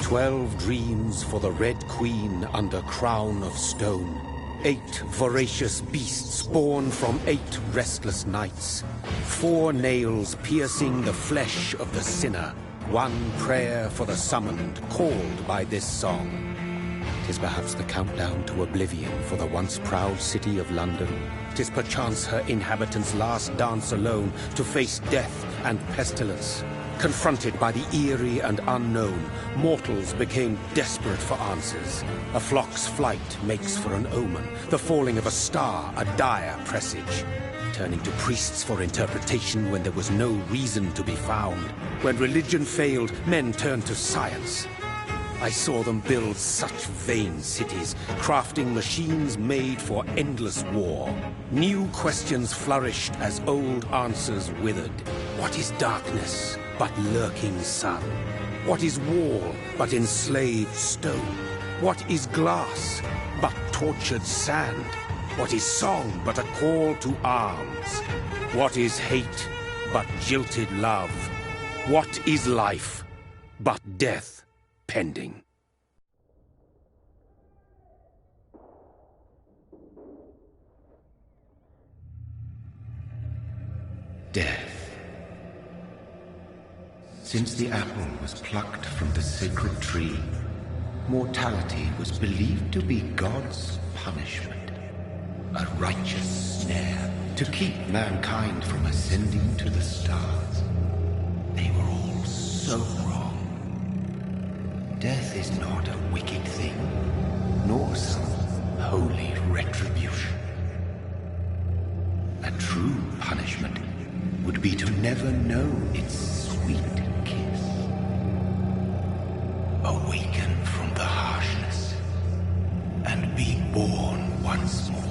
12 dreams for the Red Queen under crown of stone. 8 voracious beasts born from 8 restless nights. 4 nails piercing the flesh of the sinner. 1 prayer for the summoned, called by this song. 'Tis perhaps the countdown to oblivion for the once proud city of London. 'Tis perchance her inhabitants' last dance alone to face death and pestilence. Confronted by the eerie and unknown, mortals became desperate for answers. A flock's flight makes for an omen, the falling of a star a dire presage. Turning to priests for interpretation when there was no reason to be found. When religion failed, men turned to science. I saw them build such vain cities, crafting machines made for endless war. New questions flourished as old answers withered. What is darkness but lurking sun? What is wall but enslaved stone? What is glass but tortured sand? What is song but a call to arms? What is hate but jilted love? What is life but death pending? Death. Since the apple was plucked from the sacred tree, mortality was believed to be God's punishment, a righteous snare to keep mankind from ascending to the stars. They were all so wrong. Death is not a wicked thing, nor some holy retribution. A true punishment would be to never know its sweet kiss. Awaken from the harshness and be born once more.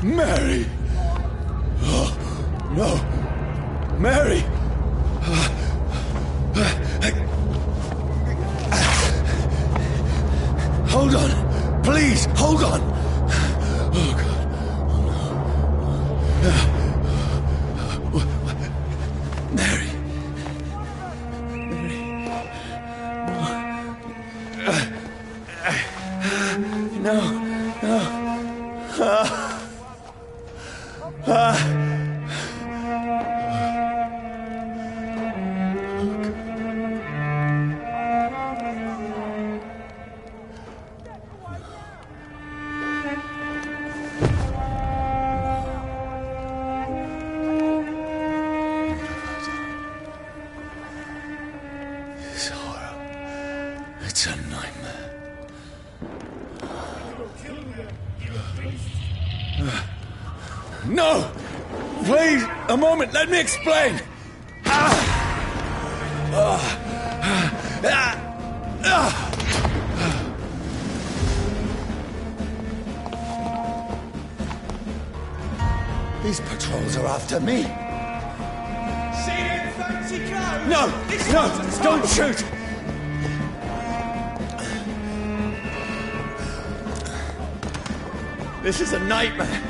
Mary! Oh, no! Mary! Hold on! Please, hold on! Oh, God. Oh, no. Mary. Mary. No. This horror. It's a nightmare. No! Please, a moment, let me explain! These patrols are after me. See them fancy clothes? No! No! Don't shoot! This is a nightmare.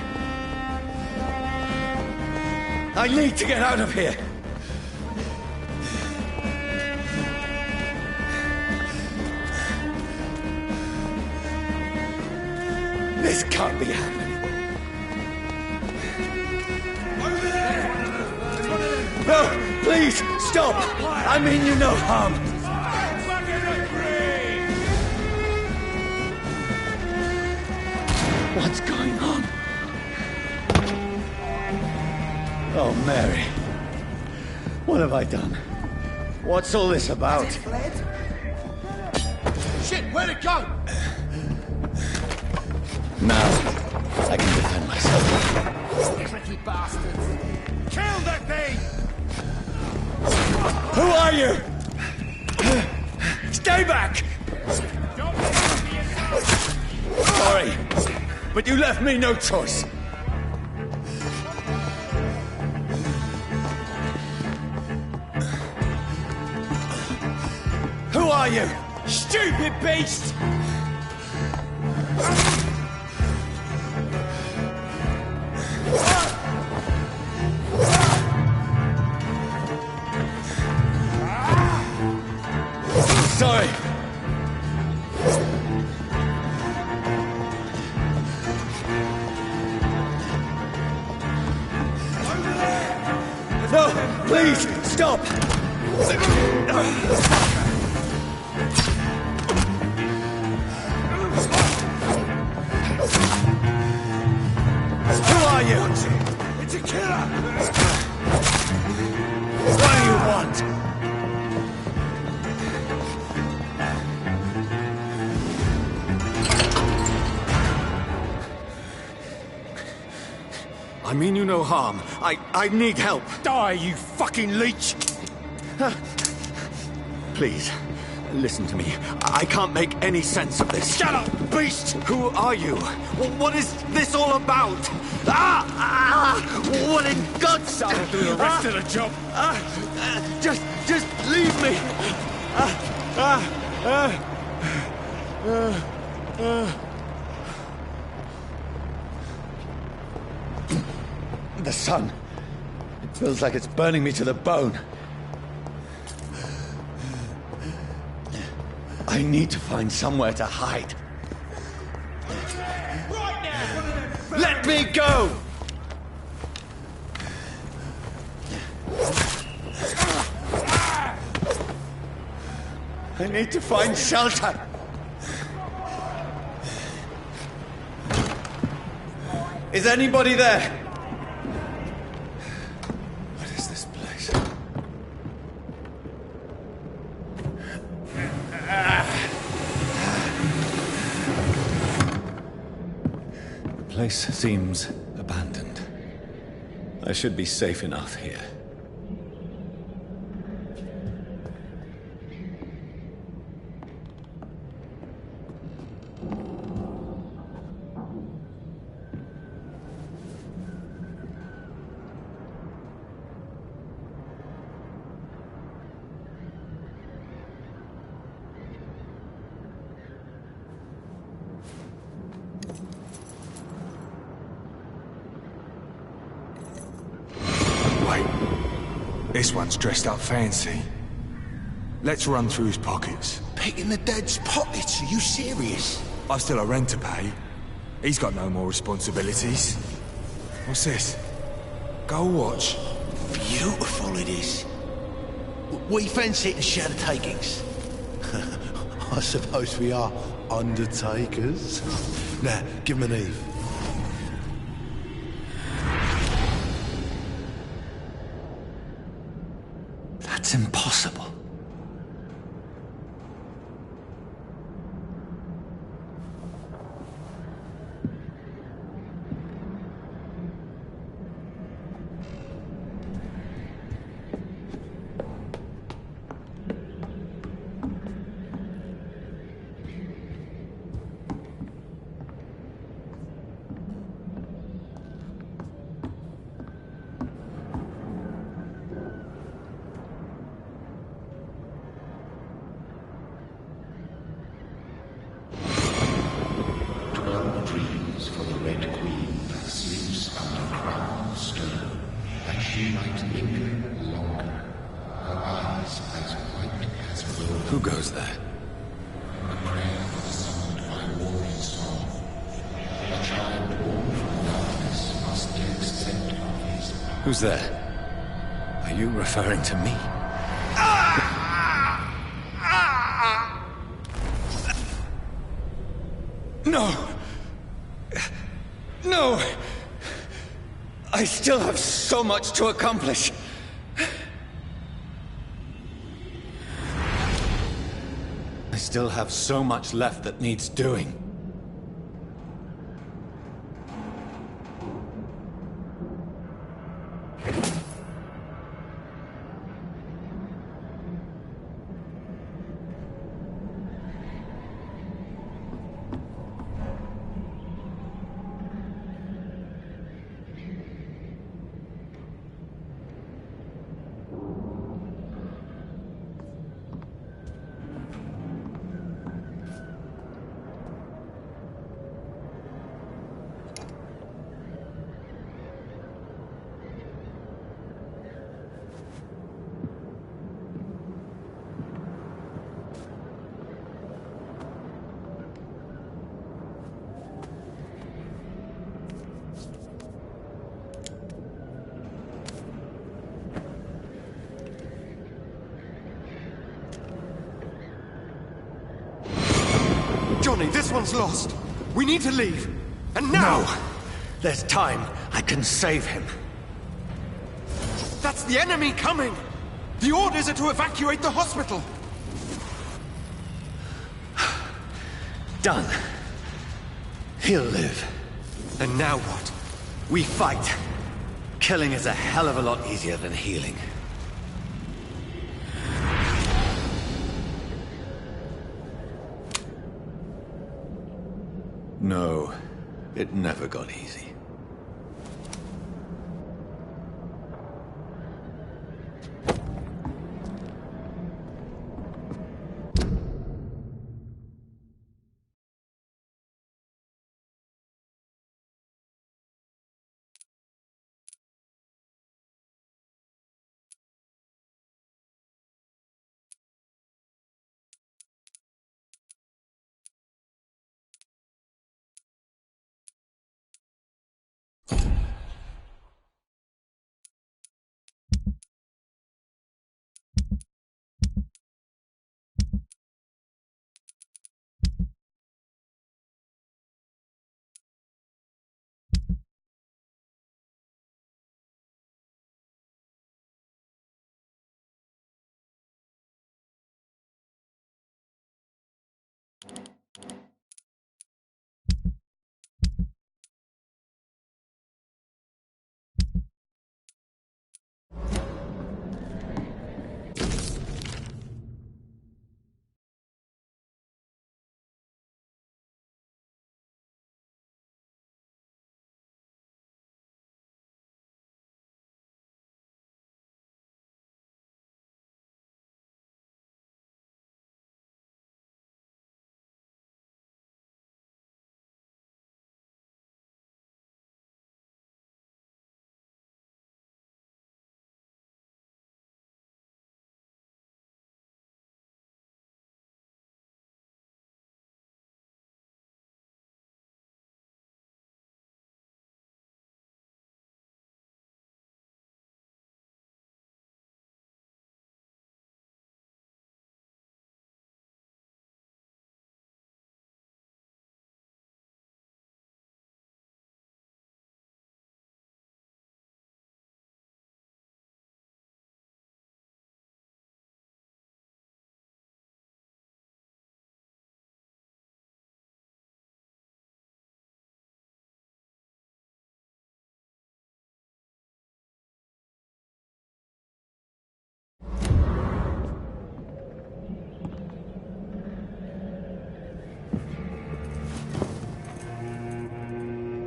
I need to get out of here. This can't be happening. Over there! No, please, stop! I mean you no harm. What's going on? Oh, Mary. What have I done? What's all this about? Has it fled? Shit, where'd it go? Now, I can defend myself. Tricky bastards. Kill that thing! Who are you? Stay back! Sorry, but you left me no choice. Who are you? Stupid beast! Sorry. No, please, stop! Who are you? It's a killer! What do you want? I mean you no harm. I need help. Die, you fucking leech! Please, listen to me. I can't make any sense of this. Shut up, beast! Who are you? What is this all about? What in God's name? I'll do the rest of the job. Just leave me. The sun. It feels like it's burning me to the bone. I need to find somewhere to hide. Right now! Let me go! I need to find shelter. Is anybody there? What is this place? The place seems abandoned. I should be safe enough here. This one's dressed up fancy. Let's run through his pockets. Picking the dead's pockets? Are you serious? I've still a rent to pay. He's got no more responsibilities. What's this? Gold watch. Beautiful it is. We fancy it and share the takings. I suppose we are undertakers. Now, give him an Eve. That's impossible. She might linger longer, her eyes as white as will. Who goes there? A prayer summoned by warriors of. A child born from darkness must take scent of his power. Who's there? Are you referring to me? No! No! I still have so much to accomplish! I still have so much left that needs doing. Johnny, this one's lost. We need to leave. And now! No! There's time. I can save him. That's the enemy coming! The orders are to evacuate the hospital! Done. He'll live. And now what? We fight. Killing is a hell of a lot easier than healing. No, it never got easy.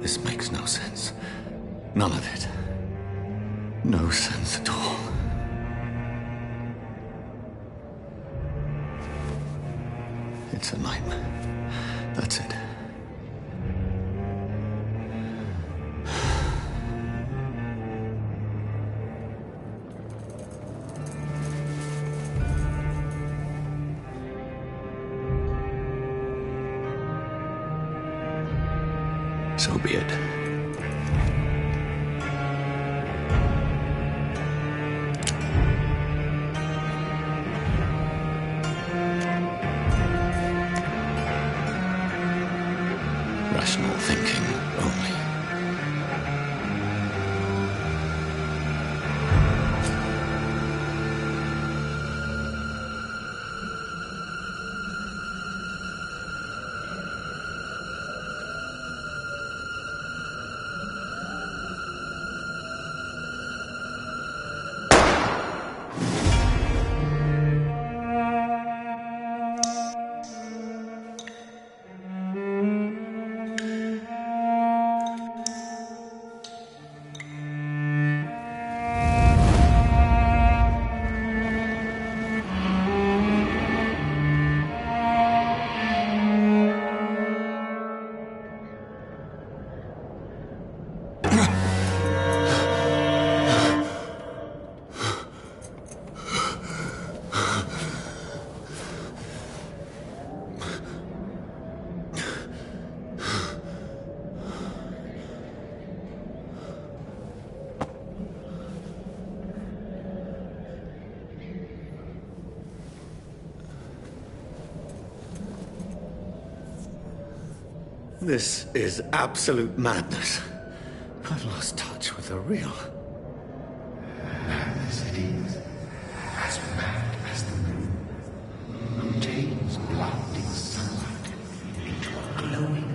This makes no sense. None of it. No sense at all. It's a nightmare. That's it. So be it. Rational thinking only. This is absolute madness. I've lost touch with the real. Madness it is, as mad as the moon, who takes blinding sunlight into a glowing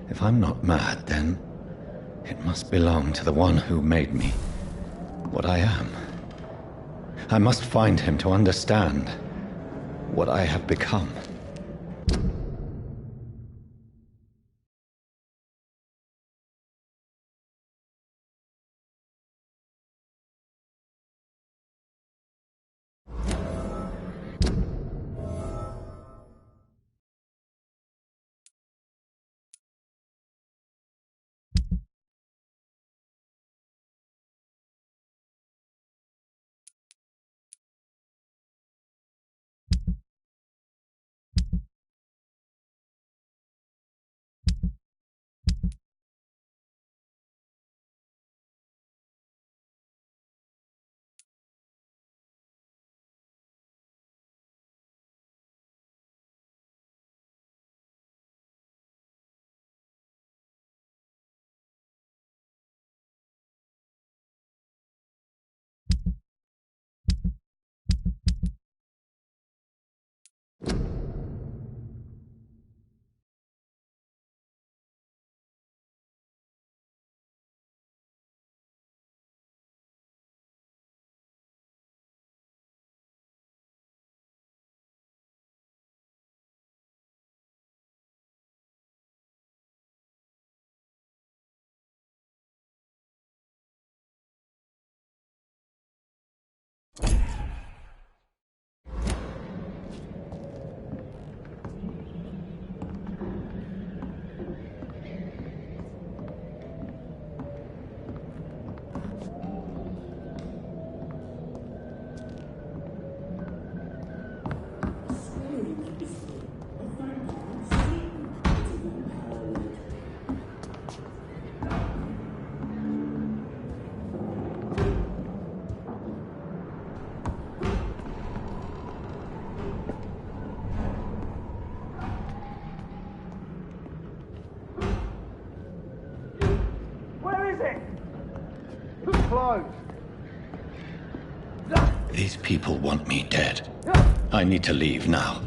If I'm not mad, then it must belong to the one who made me what I am. I must find him to understand what I have become. These people want me dead. I need to leave now.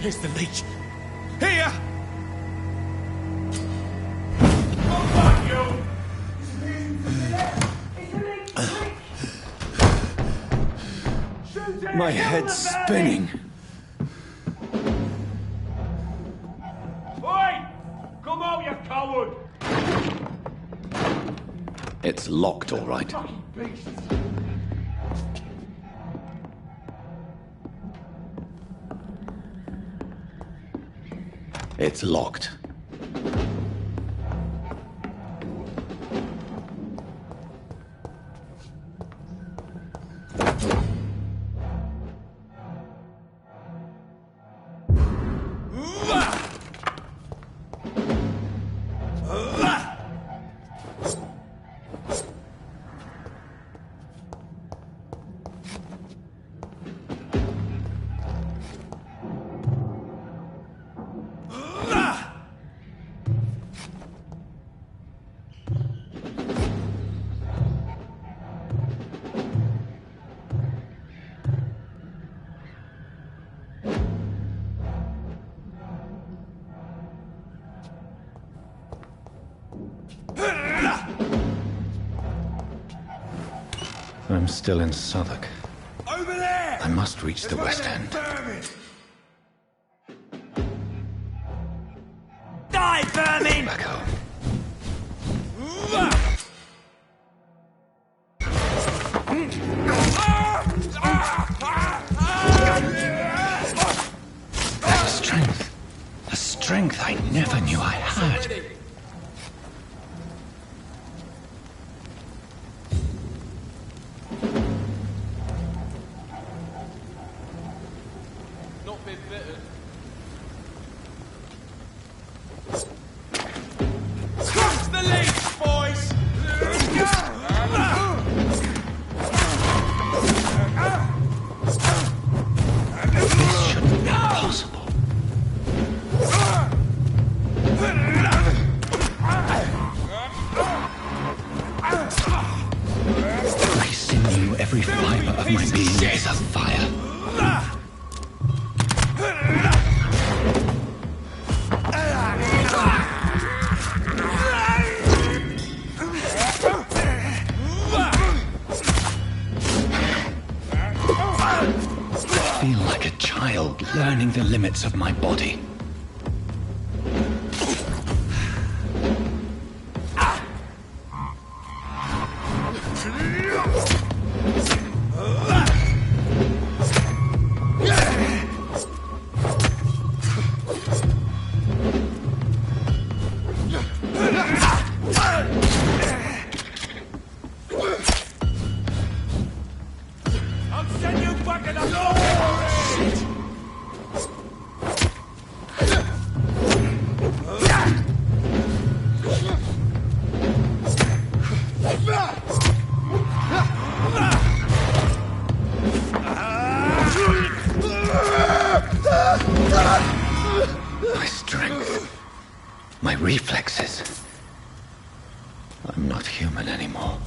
Here's the leech. Here! My head's spinning. Oi! Come out, you coward! It's locked, all right. It's locked. I'm still in Southwark. Over there! I must reach the West End. Die, vermin! Back home. There's a strength I never knew I had. Not been bitten. Scratch the leech, boys! This shouldn't be possible. Every fiber of my being is afire. I feel like a child learning the limits of my body. My strength, my reflexes. I'm not human anymore.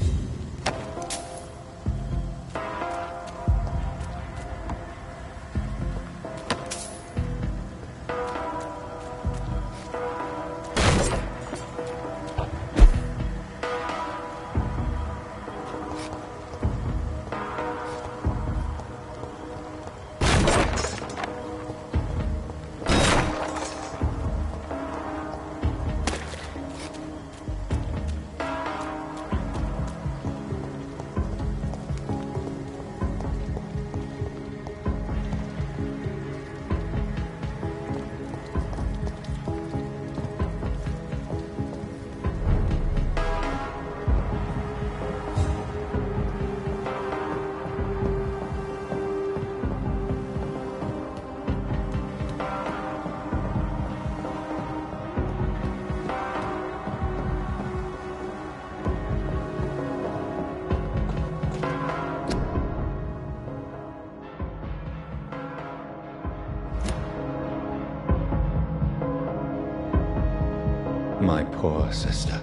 My poor sister.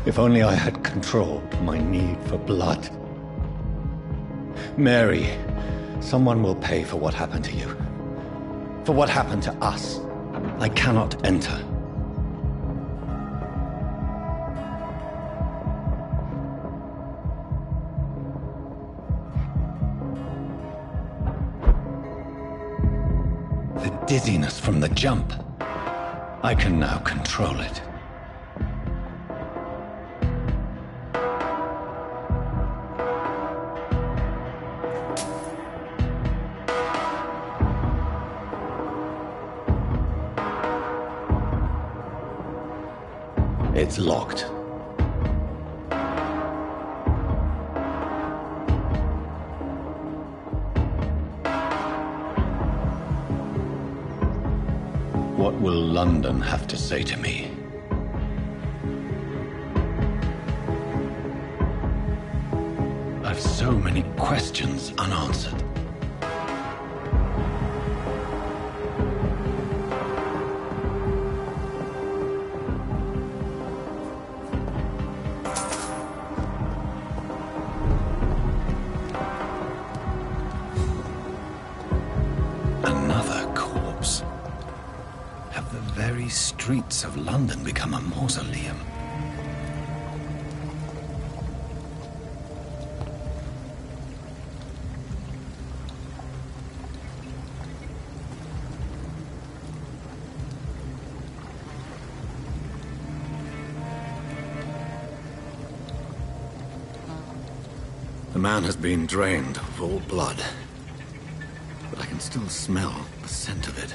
If only I had controlled my need for blood. Mary, someone will pay for what happened to you. For what happened to us. I cannot enter. The dizziness from the jump. I can now control it. It's locked. What will London have to say to me? I've so many questions unanswered. Another corpse. Have the very streets of London become a mausoleum? The man has been drained of all blood, but I can still smell the scent of it.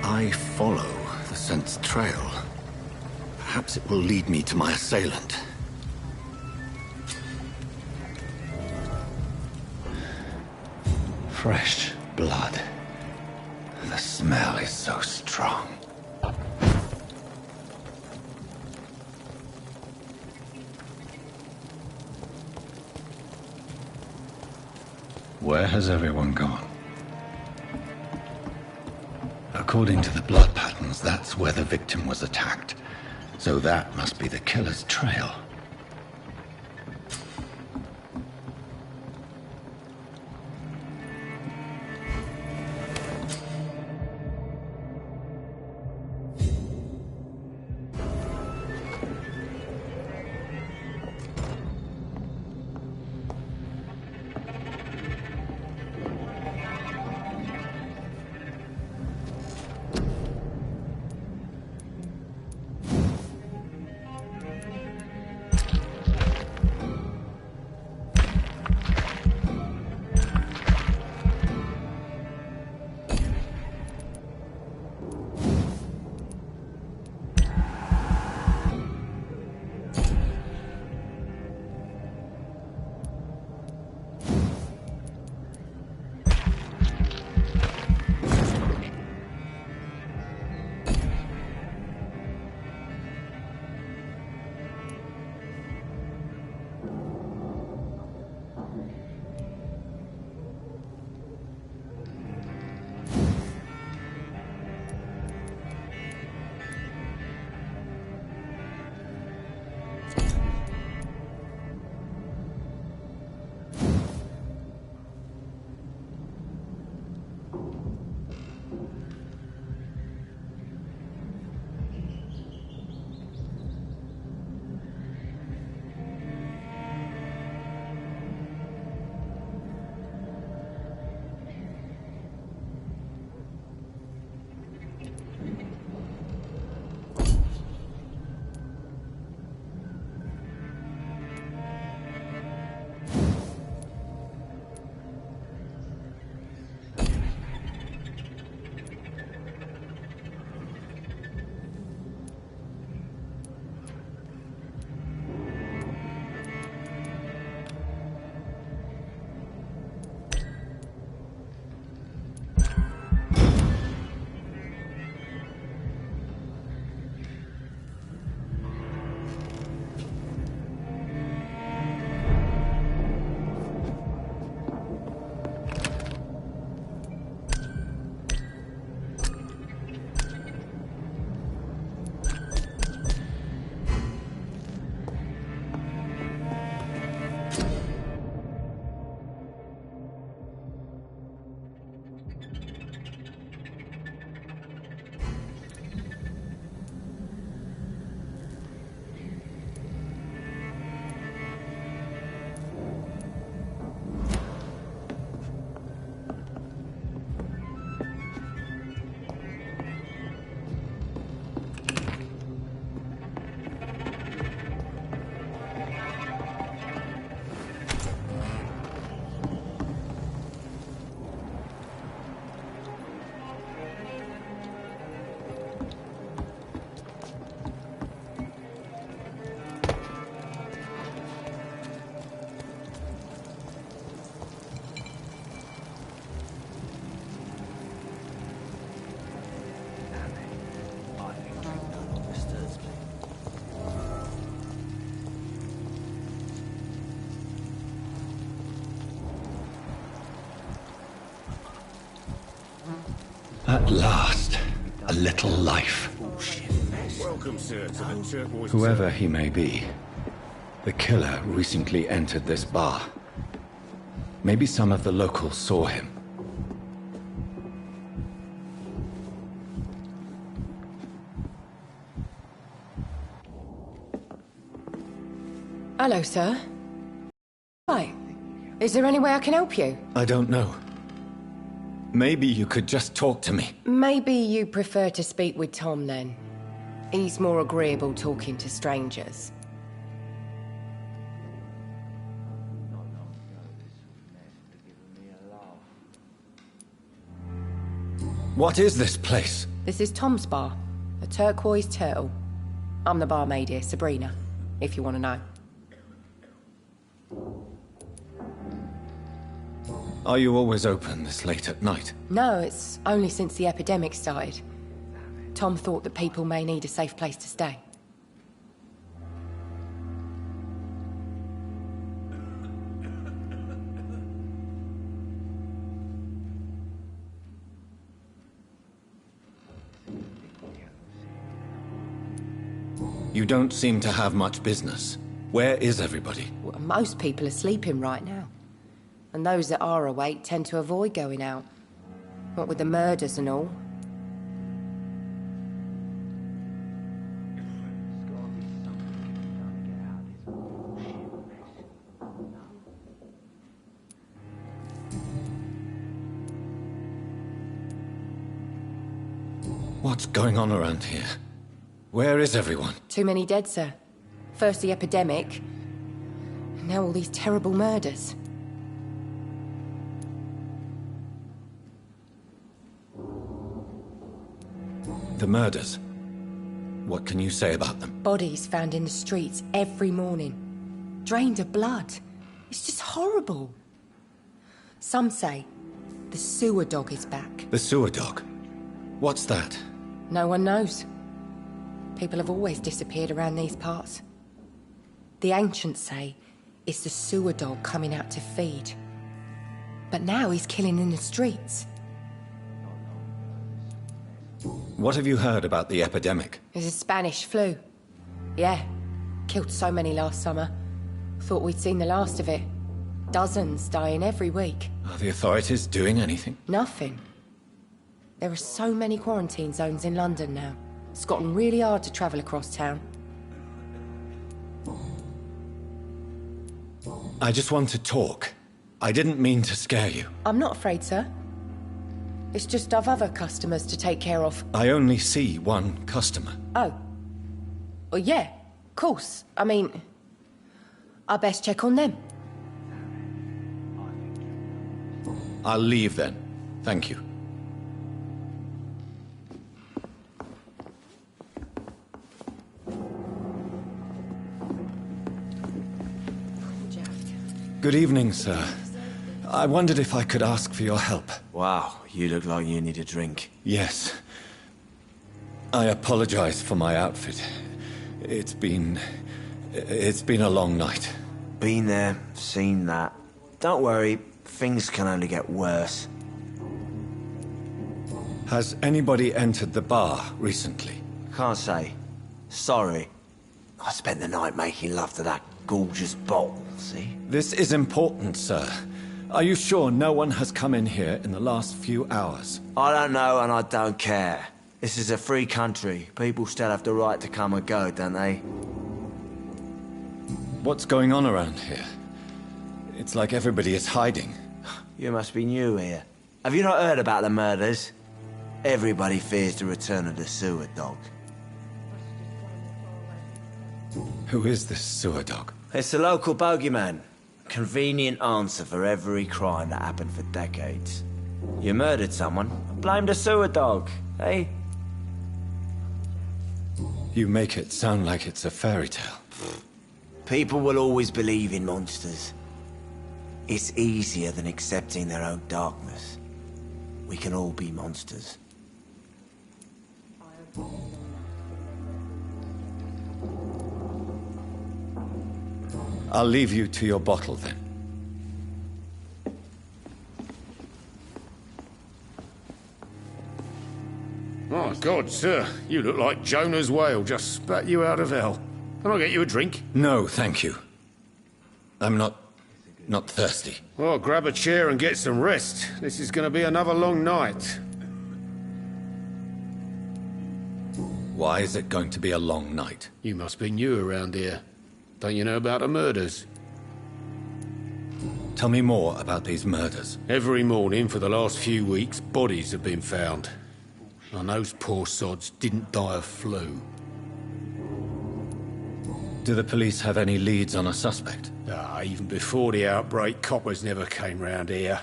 I follow the scent's trail. Perhaps it will lead me to my assailant. Fresh blood. The smell is so strong. Where has everyone gone? According to the blood patterns, that's where the victim was attacked. So that must be the killer's trail. At last, a little life. Welcome, sir, to the Turquoise. Whoever he may be, the killer recently entered this bar. Maybe some of the locals saw him. Hello, sir. Hi. Is there any way I can help you? I don't know. Maybe you could just talk to me. Maybe you prefer to speak with Tom, then. He's more agreeable talking to strangers. What is this place? This is Tom's bar, the Turquoise Turtle. I'm the barmaid here, Sabrina, if you want to know. Are you always open this late at night? No, it's only since the epidemic started. Tom thought that people may need a safe place to stay. You don't seem to have much business. Where is everybody? Well, most people are sleeping right now. And those that are awake tend to avoid going out. What with the murders and all. What's going on around here? Where is everyone? Too many dead, sir. First the epidemic, and now all these terrible murders. The murders. What can you say about them? Bodies found in the streets every morning. Drained of blood. It's just horrible. Some say the sewer dog is back. The sewer dog? What's that? No one knows. People have always disappeared around these parts. The ancients say it's the sewer dog coming out to feed. But now he's killing in the streets. What have you heard about the epidemic? There's a Spanish flu. Yeah. Killed so many last summer. Thought we'd seen the last of it. Dozens dying every week. Are the authorities doing anything? Nothing. There are so many quarantine zones in London now. It's gotten really hard to travel across town. I just want to talk. I didn't mean to scare you. I'm not afraid, sir. It's just I've other customers to take care of. I only see one customer. Oh. Well, yeah, of course. I mean, I best check on them. I'll leave then. Thank you. Good evening, sir. I wondered if I could ask for your help. Wow, you look like you need a drink. Yes. I apologize for my outfit. It's been a long night. Been there, seen that. Don't worry, things can only get worse. Has anybody entered the bar recently? Can't say. Sorry. I spent the night making love to that gorgeous bottle, see? This is important, sir. Are you sure no one has come in here in the last few hours? I don't know and I don't care. This is a free country. People still have the right to come and go, don't they? What's going on around here? It's like everybody is hiding. You must be new here. Have you not heard about the murders? Everybody fears the return of the sewer dog. Who is this sewer dog? It's the local bogeyman. Convenient answer for every crime that happened for decades. You murdered someone, blame the sewer dog, eh? You make it sound like it's a fairy tale. People will always believe in monsters. It's easier than accepting their own darkness. We can all be monsters. I'll leave you to your bottle then. My God, sir, you look like Jonah's whale just spat you out of hell. Can I get you a drink? No, thank you. I'm not thirsty. Well, grab a chair and get some rest. This is going to be another long night. Why is it going to be a long night? You must be new around here. Don't you know about the murders? Tell me more about these murders. Every morning for the last few weeks, bodies have been found. And those poor sods didn't die of flu. Do the police have any leads on a suspect? Even before the outbreak, coppers never came round here.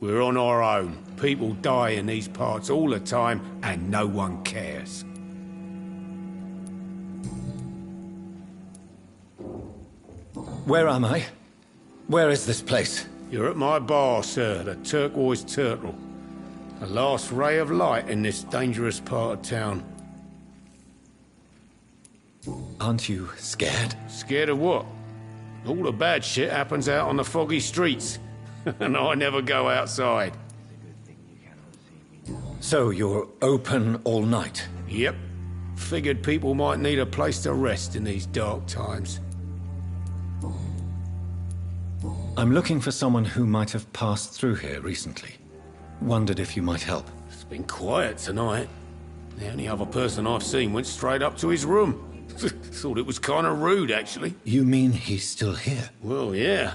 We're on our own. People die in these parts all the time, and no one cares. Where am I? Where is this place? You're at my bar, sir, the Turquoise Turtle. The last ray of light in this dangerous part of town. Aren't you scared? Scared of what? All the bad shit happens out on the foggy streets. And I never go outside. So you're open all night? Yep. Figured people might need a place to rest in these dark times. I'm looking for someone who might have passed through here recently. Wondered if you might help. It's been quiet tonight. The only other person I've seen went straight up to his room. Thought it was kind of rude, actually. You mean he's still here? Well, yeah.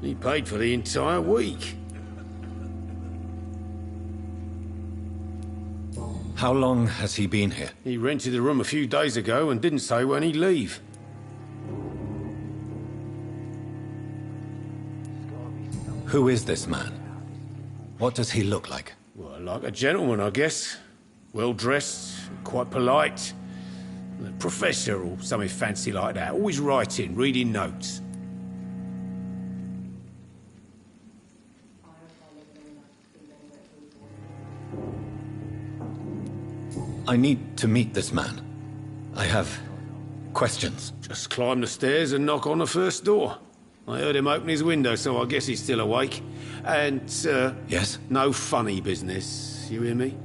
He paid for the entire week. How long has he been here? He rented the room a few days ago and didn't say when he'd leave. Who is this man? What does he look like? Well, like a gentleman, I guess. Well-dressed, quite polite. A professor or something fancy like that. Always writing, reading notes. I need to meet this man. I have questions. Just climb the stairs and knock on the first door. I heard him open his window, so I guess he's still awake. And, Yes? no funny business, you hear me?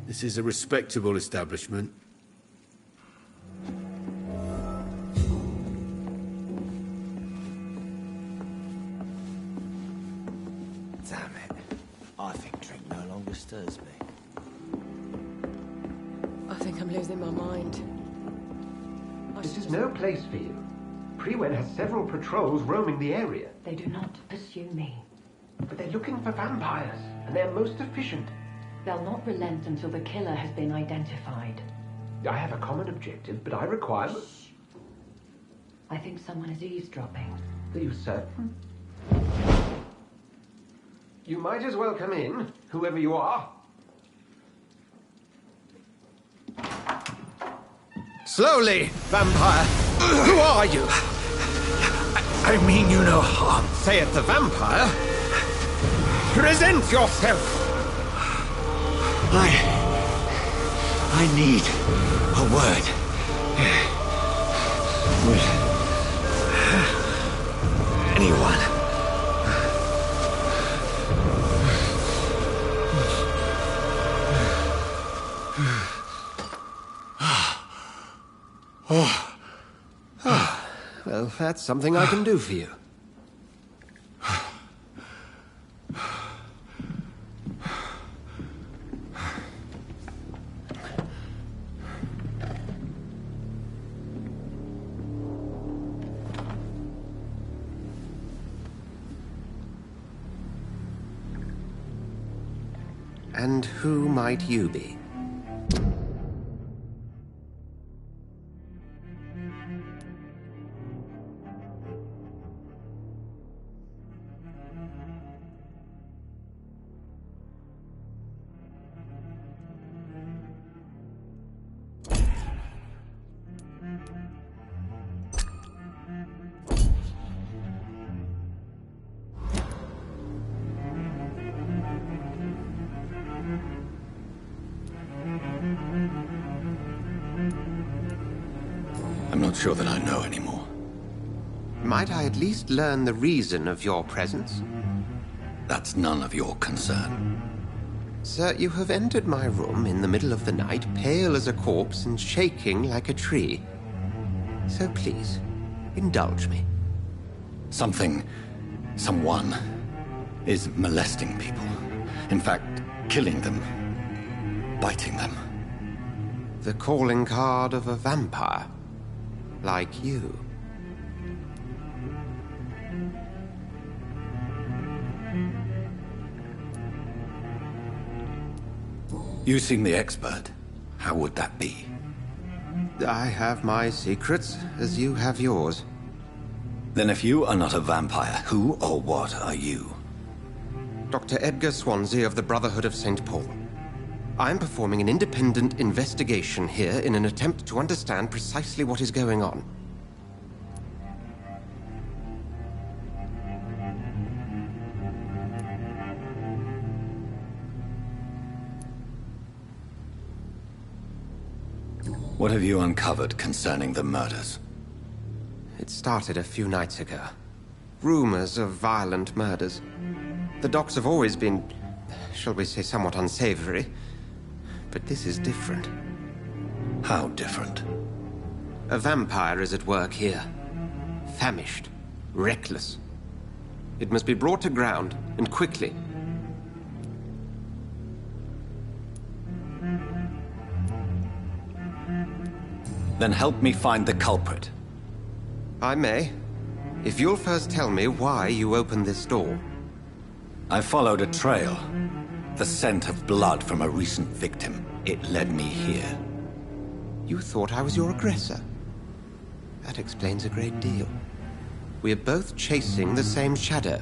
This is a respectable establishment. Damn it. I think drink no longer stirs me. I think I'm losing my mind. This is no place for you. Prewen has several patrols roaming the area. They do not pursue me. But they're looking for vampires, and they're most efficient. They'll not relent until the killer has been identified. I have a common objective, but I require... I think someone is eavesdropping. Are you certain? You might as well come in, whoever you are. Slowly, vampire. Who are you? I mean you no harm. Say it, the vampire. Present yourself. I need a word. With anyone. Well, that's something I can do for you. And who might you be? I'm not sure that I know anymore. Might I at least learn the reason of your presence? That's none of your concern. Sir, you have entered my room in the middle of the night, pale as a corpse and shaking like a tree. So please, indulge me. Someone is molesting people. In fact, killing them. Biting them. The calling card of a vampire. Like you. You seem the expert. How would that be? I have my secrets, as you have yours. Then if you are not a vampire, who or what are you? Dr. Edgar Swansea of the Brotherhood of St. Paul. I'm performing an independent investigation here in an attempt to understand precisely what is going on. What have you uncovered concerning the murders? It started a few nights ago. Rumors of violent murders. The docks have always been, shall we say, somewhat unsavory. But this is different. How different? A vampire is at work here. Famished. Reckless. It must be brought to ground, and quickly. Then help me find the culprit. I may. If you'll first tell me why you opened this door. I followed a trail. The scent of blood from a recent victim. It led me here. You thought I was your aggressor. That explains a great deal. We're both chasing the same shadow.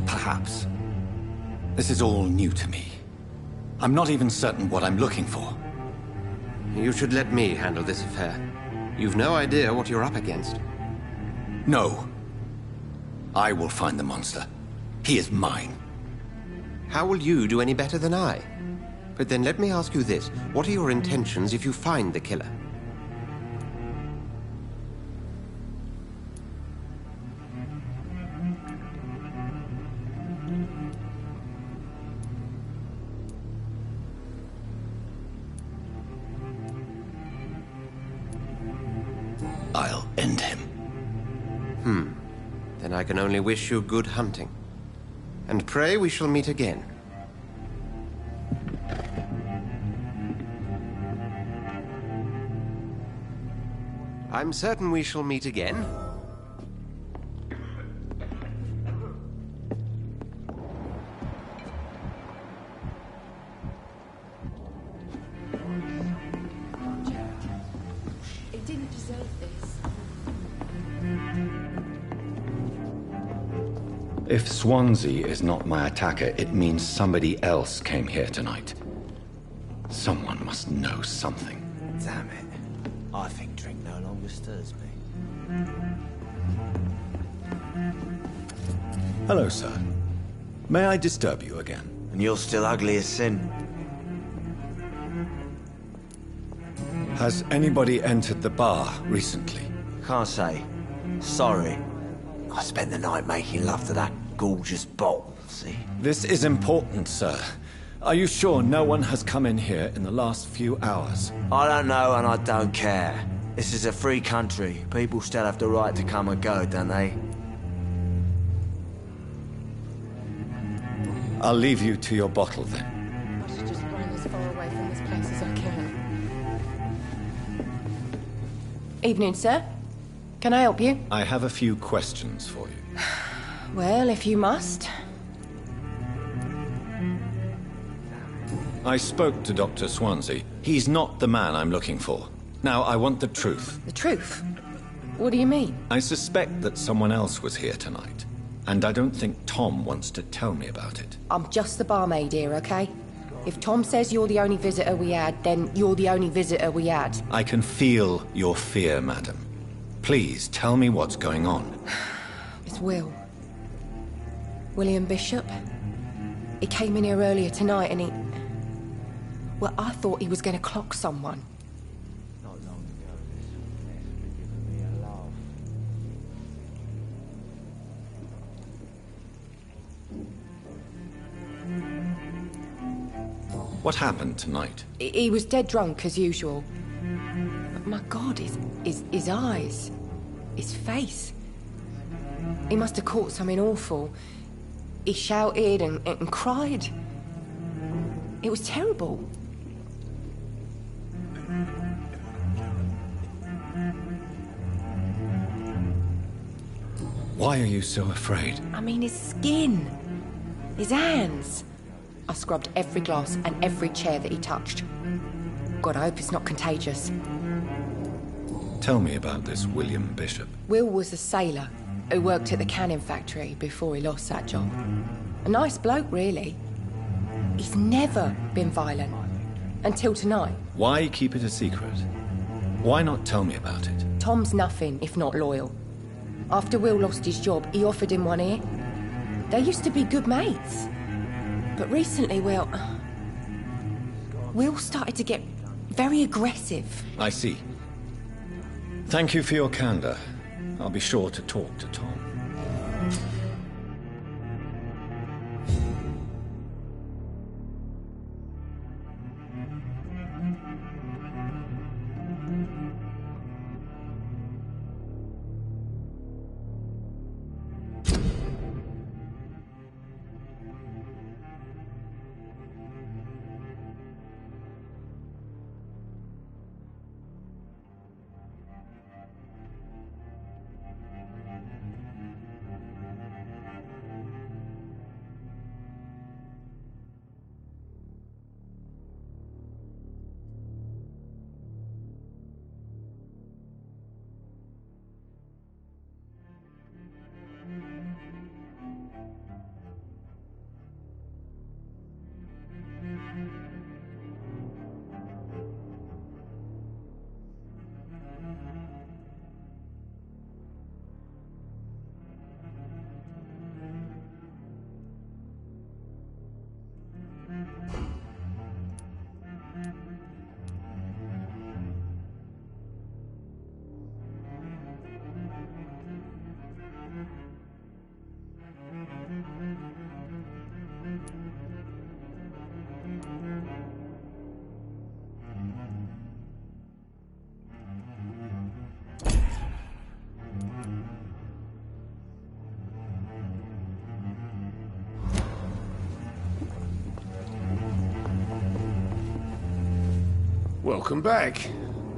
Perhaps. This is all new to me. I'm not even certain what I'm looking for. You should let me handle this affair. You've no idea what you're up against. No. I will find the monster. He is mine. How will you do any better than I? But then let me ask you this. What are your intentions if you find the killer? I'll end him. Then I can only wish you good hunting. And pray we shall meet again. I'm certain we shall meet again. It didn't deserve this. If Swansea is not my attacker, it means somebody else came here tonight. Someone must know something. Damn it. I think drink no longer stirs me. Hello, sir. May I disturb you again? And you're still ugly as sin. Has anybody entered the bar recently? Can't say. Sorry. I spent the night making love to that gorgeous bottle, see? This is important, sir. Are you sure no one has come in here in the last few hours? I don't know and I don't care. This is a free country. People still have the right to come and go, don't they? I'll leave you to your bottle then. I should just run as far away from this place as I can. Evening, sir. Can I help you? I have a few questions for you. Well, if you must. I spoke to Dr. Swansea. He's not the man I'm looking for. Now, I want the truth. The truth? What do you mean? I suspect that someone else was here tonight. And I don't think Tom wants to tell me about it. I'm just the barmaid here, okay? If Tom says you're the only visitor we had, then you're the only visitor we had. I can feel your fear, madam. Please, tell me what's going on. It's Will. William Bishop. He came in here earlier tonight and he... Well, I thought he was going to clock someone. Not long ago, this was giving me a laugh. What happened tonight? He was dead drunk, as usual. But my God, his eyes... his face... He must have caught something awful. He shouted and cried. It was terrible. Why are you so afraid? I mean, his skin. His hands. I scrubbed every glass and every chair that he touched. God, I hope it's not contagious. Tell me about this William Bishop. Will was a sailor who worked at the canning factory before he lost that job. A nice bloke, really. He's never been violent. Until tonight. Why keep it a secret? Why not tell me about it? Tom's nothing if not loyal. After Will lost his job, he offered him one ear. They used to be good mates. But recently, Will started to get very aggressive. I see. Thank you for your candor. I'll be sure to talk to Tom. Welcome back.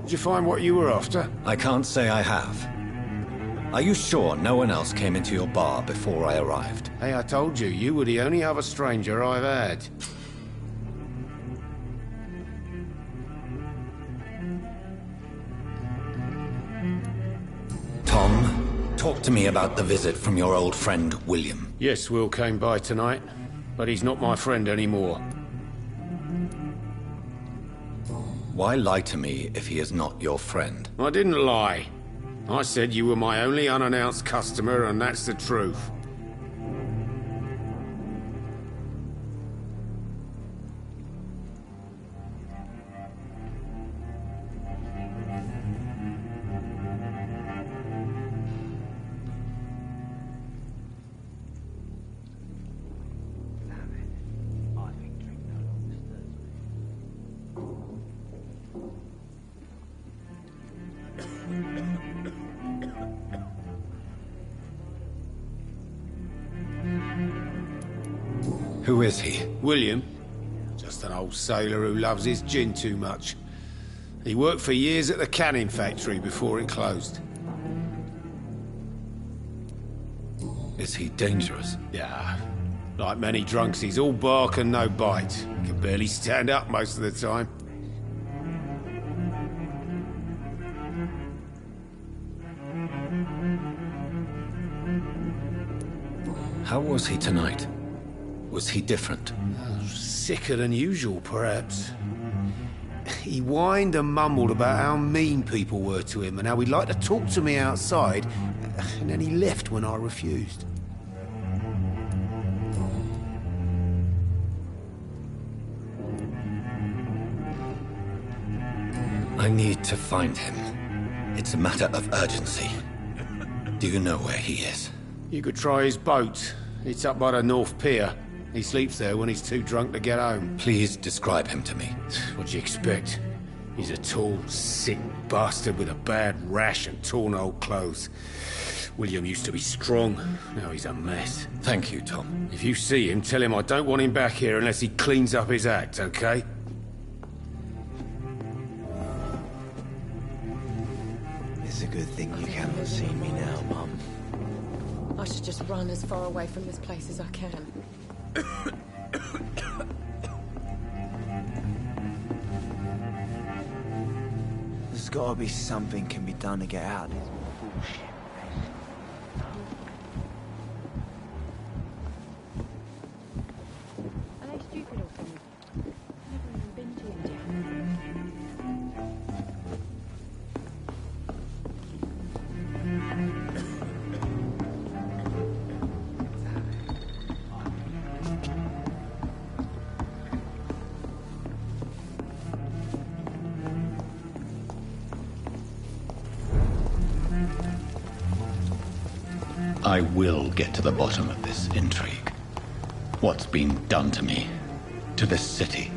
Did you find what you were after? I can't say I have. Are you sure no one else came into your bar before I arrived? Hey, I told you, you were the only other stranger I've had. Tom, talk to me about the visit from your old friend, William. Yes, Will came by tonight, but he's not my friend anymore. Why lie to me if he is not your friend? I didn't lie. I said you were my only unannounced customer, and that's the truth. Who is he? William. Just an old sailor who loves his gin too much. He worked for years at the canning factory before it closed. Is he dangerous? Yeah. Like many drunks, he's all bark and no bite. Can barely stand up most of the time. How was he tonight? Was he different? Sicker than usual, perhaps. He whined and mumbled about how mean people were to him and how he'd like to talk to me outside, and then he left when I refused. I need to find him. It's a matter of urgency. Do you know where he is? You could try his boat. It's up by the North Pier. He sleeps there when he's too drunk to get home. Please describe him to me. What'd you expect? He's a tall, sick bastard with a bad rash and torn old clothes. William used to be strong. Now he's a mess. Thank you, Tom. If you see him, tell him I don't want him back here unless he cleans up his act, okay? It's a good thing you cannot see me now, Mum. I should just run as far away from this place as I can. There's gotta be something can be done to get out of this bullshit. Are they stupid or something? Never even been to India. I will get to the bottom of this intrigue. What's been done to me, to this city.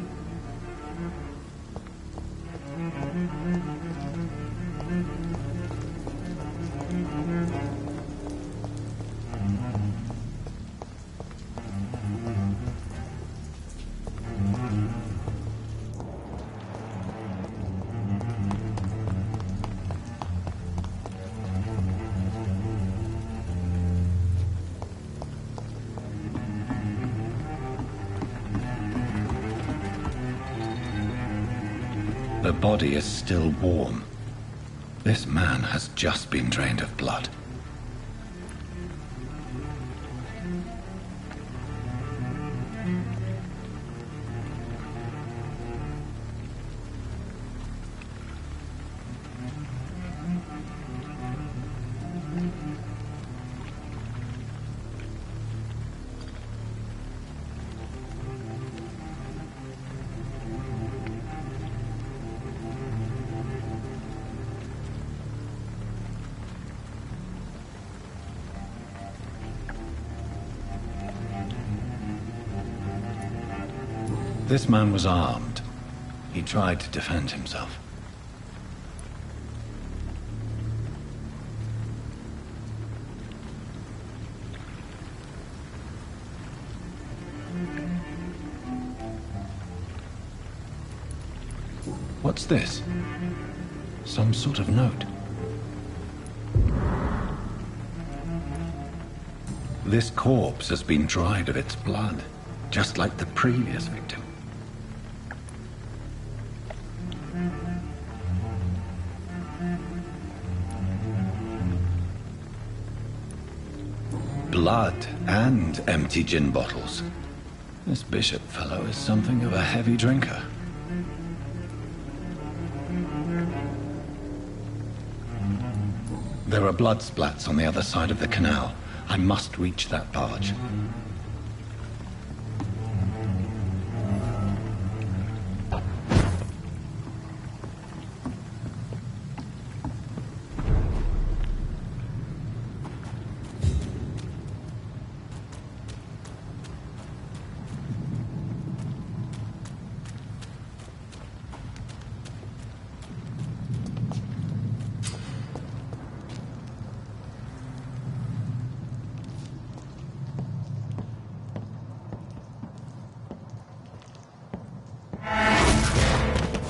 The body is still warm. This man has just been drained of blood. This man was armed. He tried to defend himself. What's this? Some sort of note. This corpse has been dried of its blood, just like the previous victim. Blood and empty gin bottles. This bishop fellow is something of a heavy drinker. There are blood splats on the other side of the canal. I must reach that barge.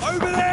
Over there!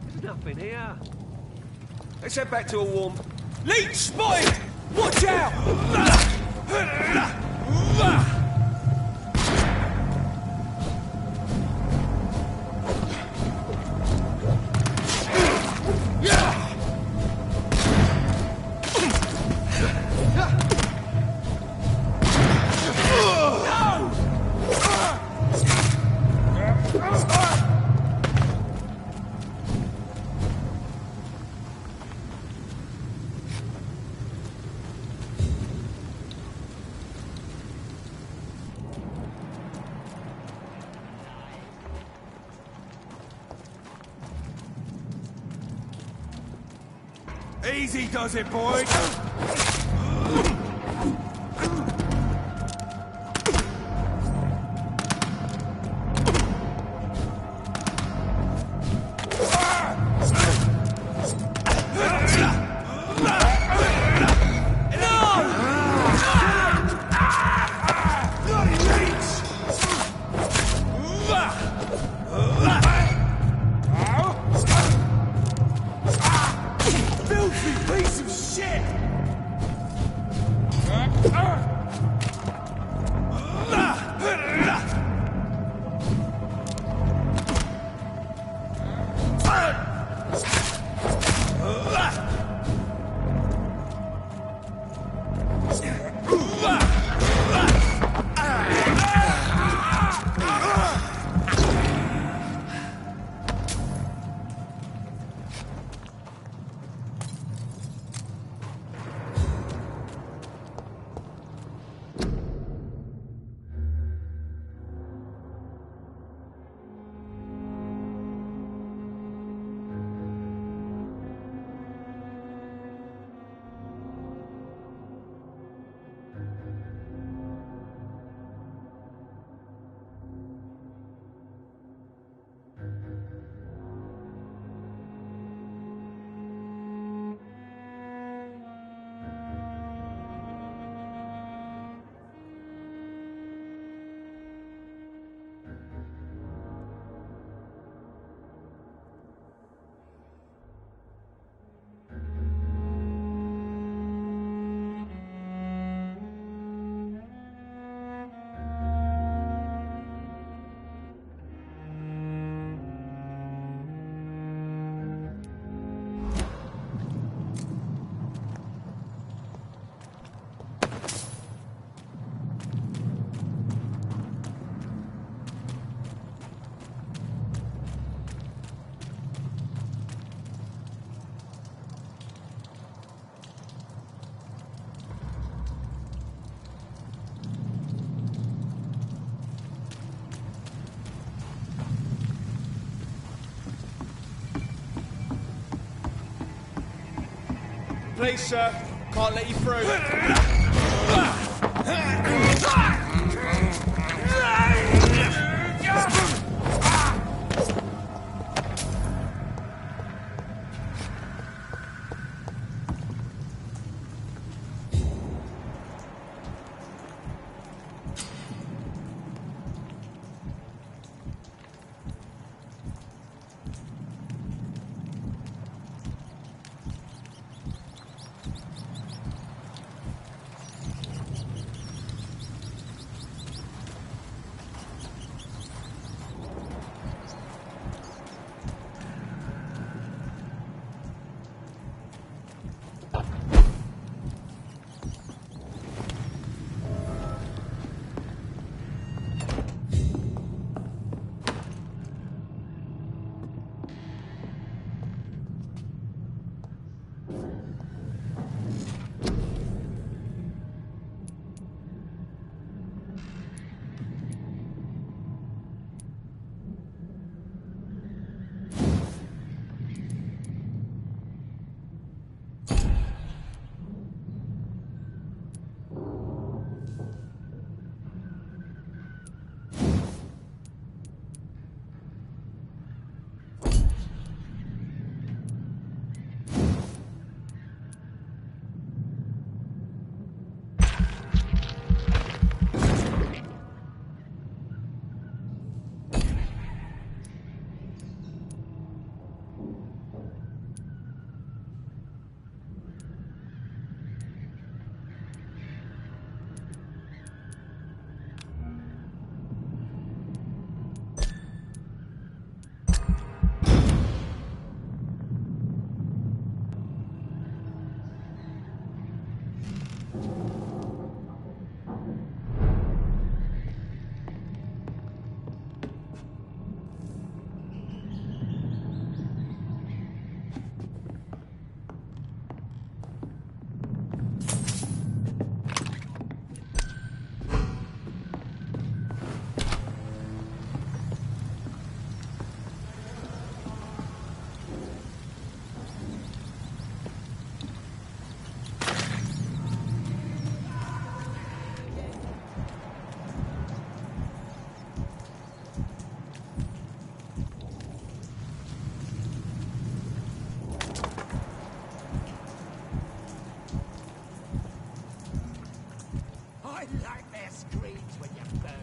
There's nothing here. Let's head back to a warm... Leech spotted! Watch out! Easy does it, boy! Please, sir. Can't let you through.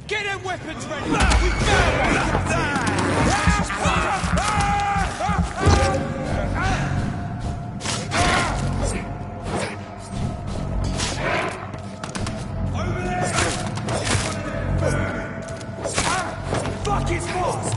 Get them weapons ready! We found Over there! Fuck is fast!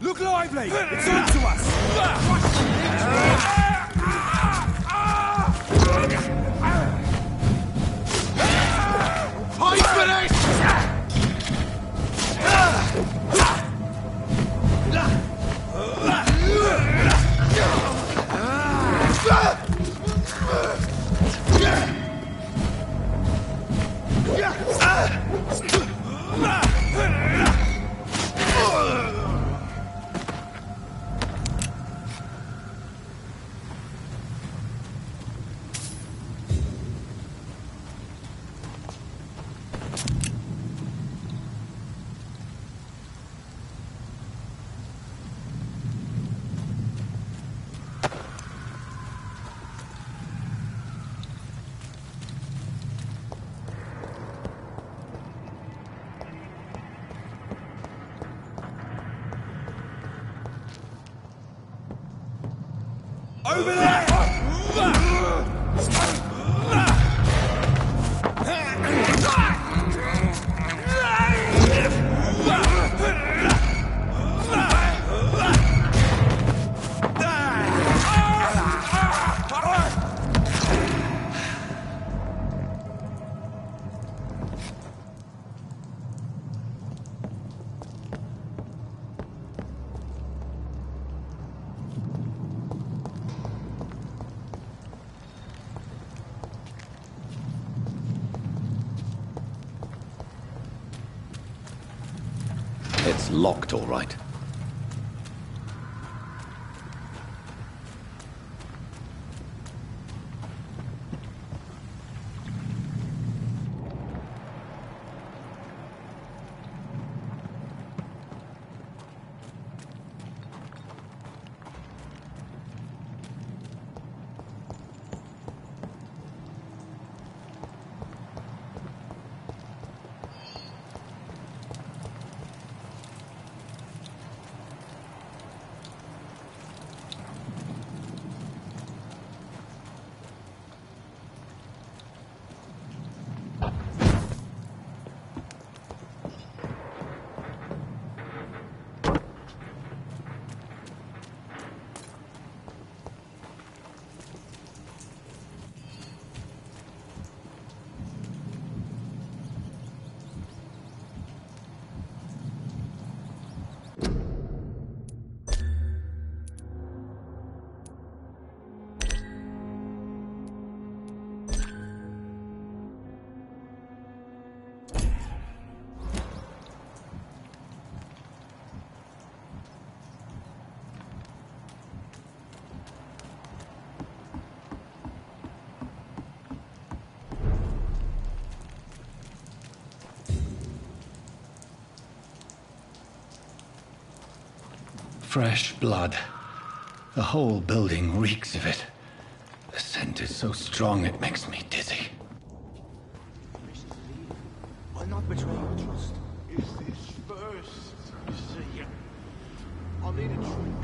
Look lively! It's on to us! Fight for it! Over there! It's locked, all right. Fresh blood. The whole building reeks of it. The scent is so strong it makes me dizzy. I'll not betray your trust. Is this first? You see, I'll need a drink.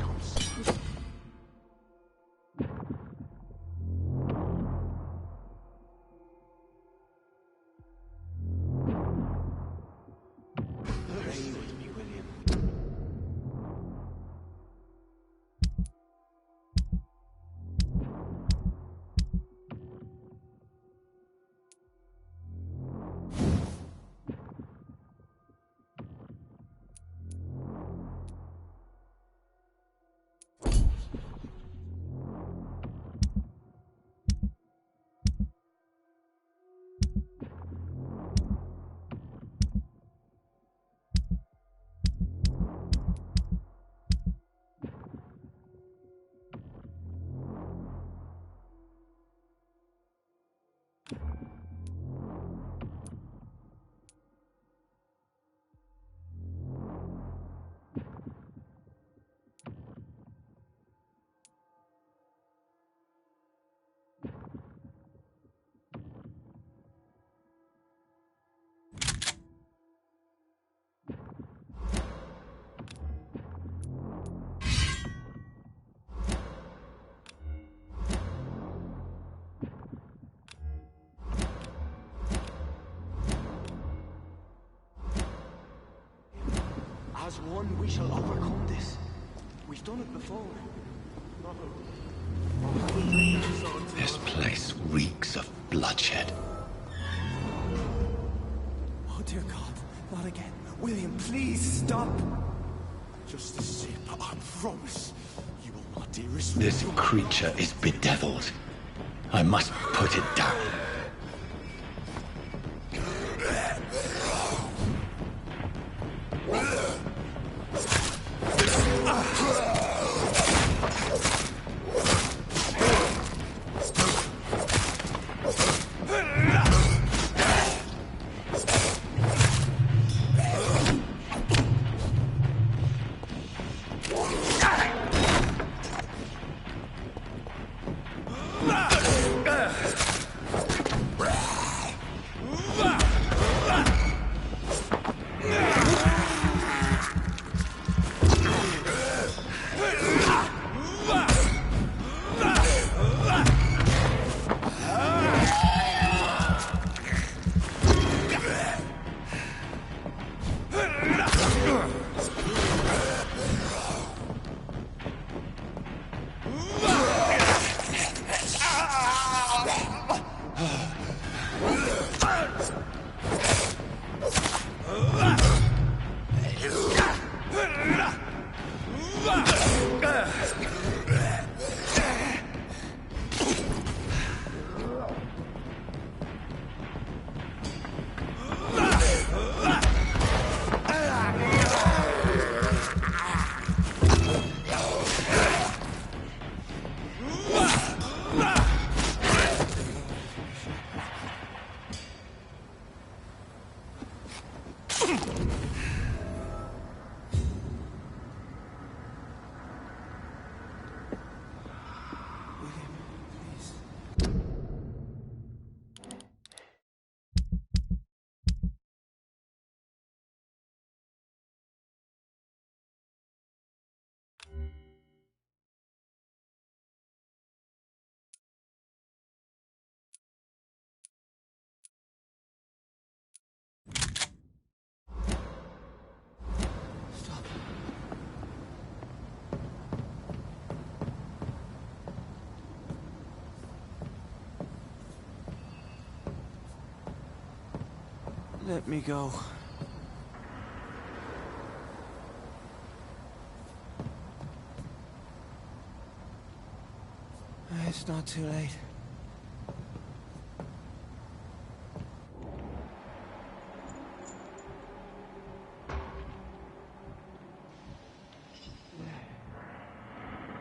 As one, we shall overcome this. We've done it before. This place reeks of bloodshed. Oh, dear God. Not again. William, please stop. Just a sip, I promise. You will not dearest. This creature is bedeviled. I must put it down. Let me go. It's not too late.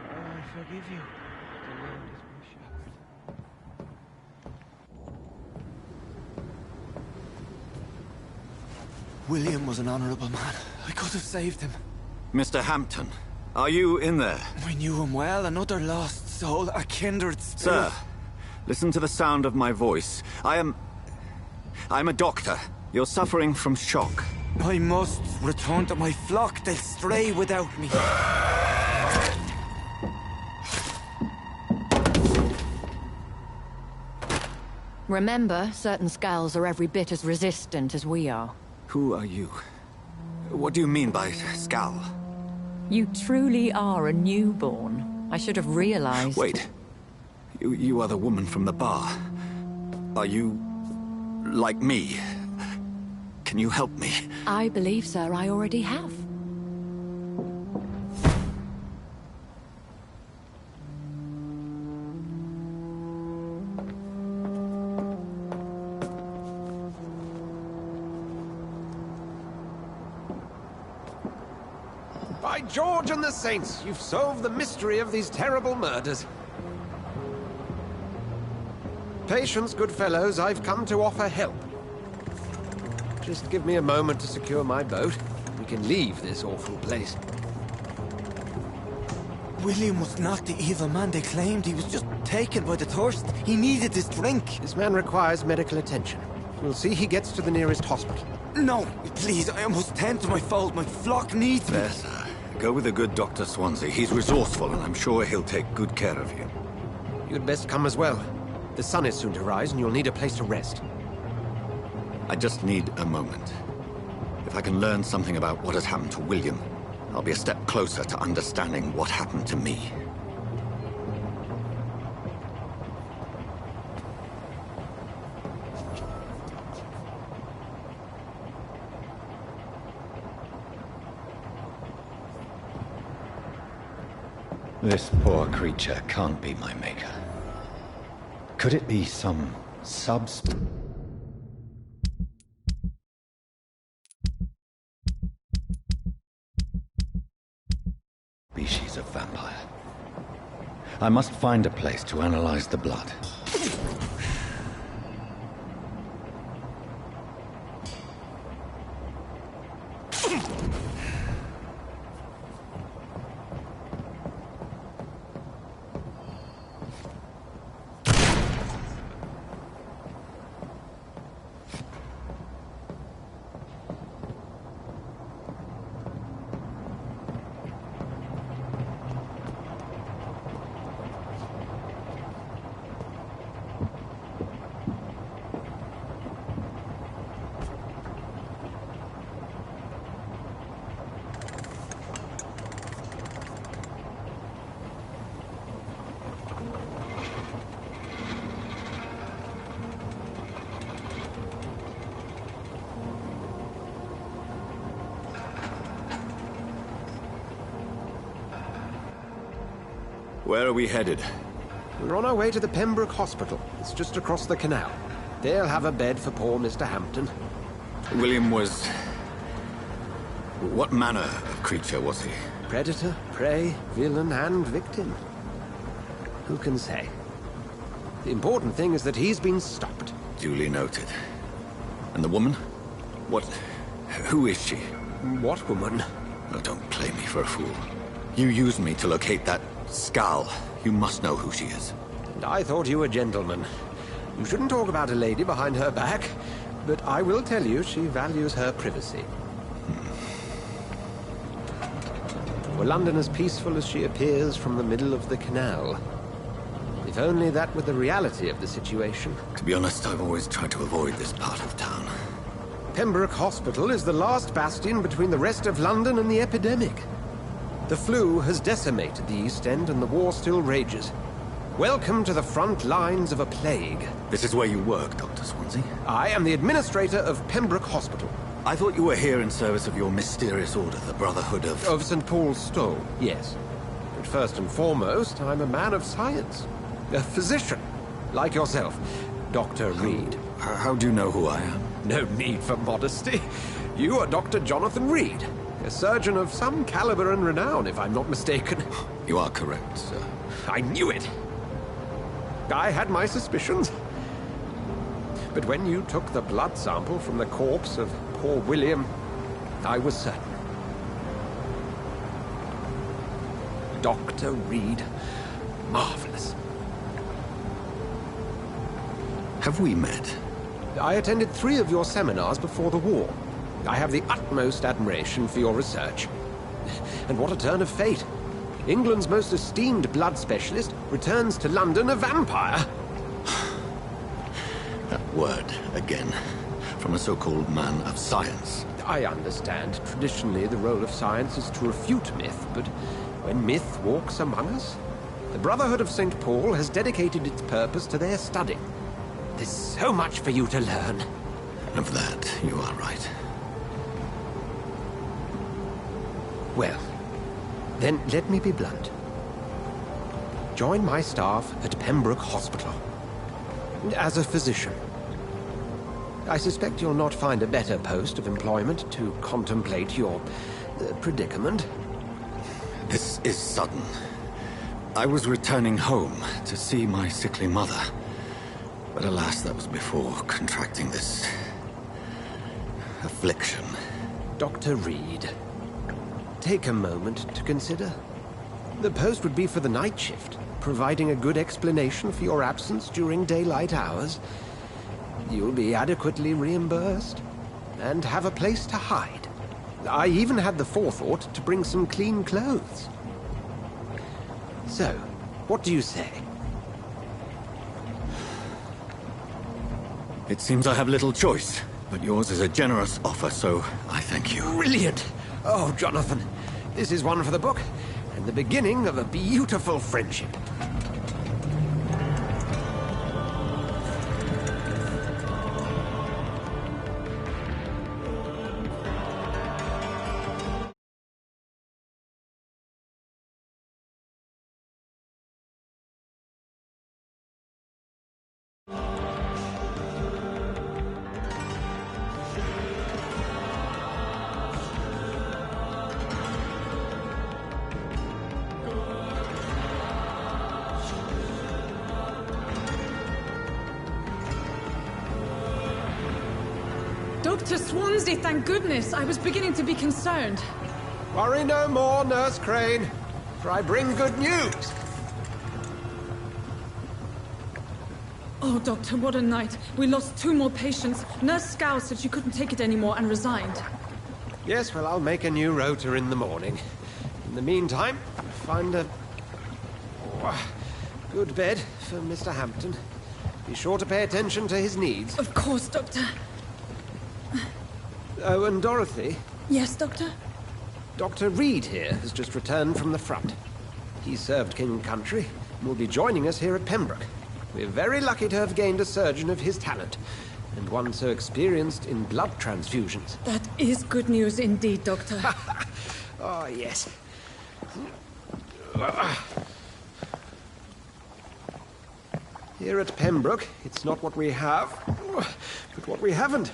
I forgive you. The Lord is my shepherd. William was an honorable man. I could have saved him. Mr. Hampton, are you in there? I knew him well, another lost soul, a kindred spirit. Sir, listen to the sound of my voice. I'm a doctor. You're suffering from shock. I must return to my flock. They'll stray without me. Remember, certain skulls are every bit as resistant as we are. Who are you? What do you mean by Skal? You truly are a newborn. I should have realized. Wait. You are the woman from the bar. Are you... like me? Can you help me? I believe, sir, I already have. By George and the Saints, you've solved the mystery of these terrible murders. Patience, good fellows, I've come to offer help. Just give me a moment to secure my boat. We can leave this awful place. William was not the evil man they claimed. He was just taken by the thirst. He needed his drink. This man requires medical attention. We'll see he gets to the nearest hospital. No, please, I must tend to my fold. My flock needs me. There, sir. Go with the good Dr. Swansea. He's resourceful, and I'm sure he'll take good care of you. You'd best come as well. The sun is soon to rise, and you'll need a place to rest. I just need a moment. If I can learn something about what has happened to William, I'll be a step closer to understanding what happened to me. This poor creature can't be my maker. Could it be some substance? Species of vampire. I must find a place to analyze the blood. Where are we headed? We're on our way to the Pembroke Hospital. It's just across the canal. They'll have a bed for poor Mr. Hampton. William was... what manner of creature was he? Predator, prey, villain, and victim. Who can say? The important thing is that he's been stopped. Duly noted. And the woman? What... who is she? What woman? Oh, don't play me for a fool. You used me to locate that skull. You must know who she is. And I thought you a gentleman. You shouldn't talk about a lady behind her back, but I will tell you she values her privacy. Were London as peaceful as she appears from the middle of the canal? If only that were the reality of the situation. To be honest, I've always tried to avoid this part of town. Pembroke Hospital is the last bastion between the rest of London and the epidemic. The flu has decimated the East End and the war still rages. Welcome to the front lines of a plague. This is where you work, Dr. Swansea? I am the administrator of Pembroke Hospital. I thought you were here in service of your mysterious order, the Brotherhood of... Of St. Paul's Stole, yes. But first and foremost, I'm a man of science. A physician, like yourself, Dr. Reed. How do you know who I am? No need for modesty. You are Dr. Jonathan Reed. A surgeon of some caliber and renown, if I'm not mistaken. You are correct, sir. I knew it! I had my suspicions. But when you took the blood sample from the corpse of poor William, I was certain. Dr. Reed. Marvelous. Have we met? I attended 3 of your seminars before the war. I have the utmost admiration for your research. And what a turn of fate. England's most esteemed blood specialist returns to London a vampire. That word, again, from a so-called man of science. I understand. Traditionally, the role of science is to refute myth, but when myth walks among us, the Brotherhood of St. Paul has dedicated its purpose to their study. There's so much for you to learn. Of that, you are right. Well, then let me be blunt. Join my staff at Pembroke Hospital. As a physician. I suspect you'll not find a better post of employment to contemplate your predicament. This is sudden. I was returning home to see my sickly mother. But alas, that was before contracting this... affliction. Dr. Reed, take a moment to consider. The post would be for the night shift, providing a good explanation for your absence during daylight hours. You'll be adequately reimbursed, and have a place to hide. I even had the forethought to bring some clean clothes. So, what do you say? It seems I have little choice, but yours is a generous offer, so I thank you. Brilliant! Oh, Jonathan, This is one for the book, and the beginning of a beautiful friendship. Dr. Swansea, thank goodness. I was beginning to be concerned. Worry no more, Nurse Crane, for I bring good news. Oh, Doctor, what a night. We lost 2 more patients. Nurse Scow said she couldn't take it anymore and resigned. Yes, well, I'll make a new rota in the morning. In the meantime, find a good bed for Mr. Hampton. Be sure to pay attention to his needs. Of course, Doctor. Oh, and Dorothy? Yes, Doctor? Dr. Reed here has just returned from the front. He served King and Country and will be joining us here at Pembroke. We're very lucky to have gained a surgeon of his talent, and one so experienced in blood transfusions. That is good news indeed, Doctor. Oh, yes. Here at Pembroke, it's not what we have, but what we haven't.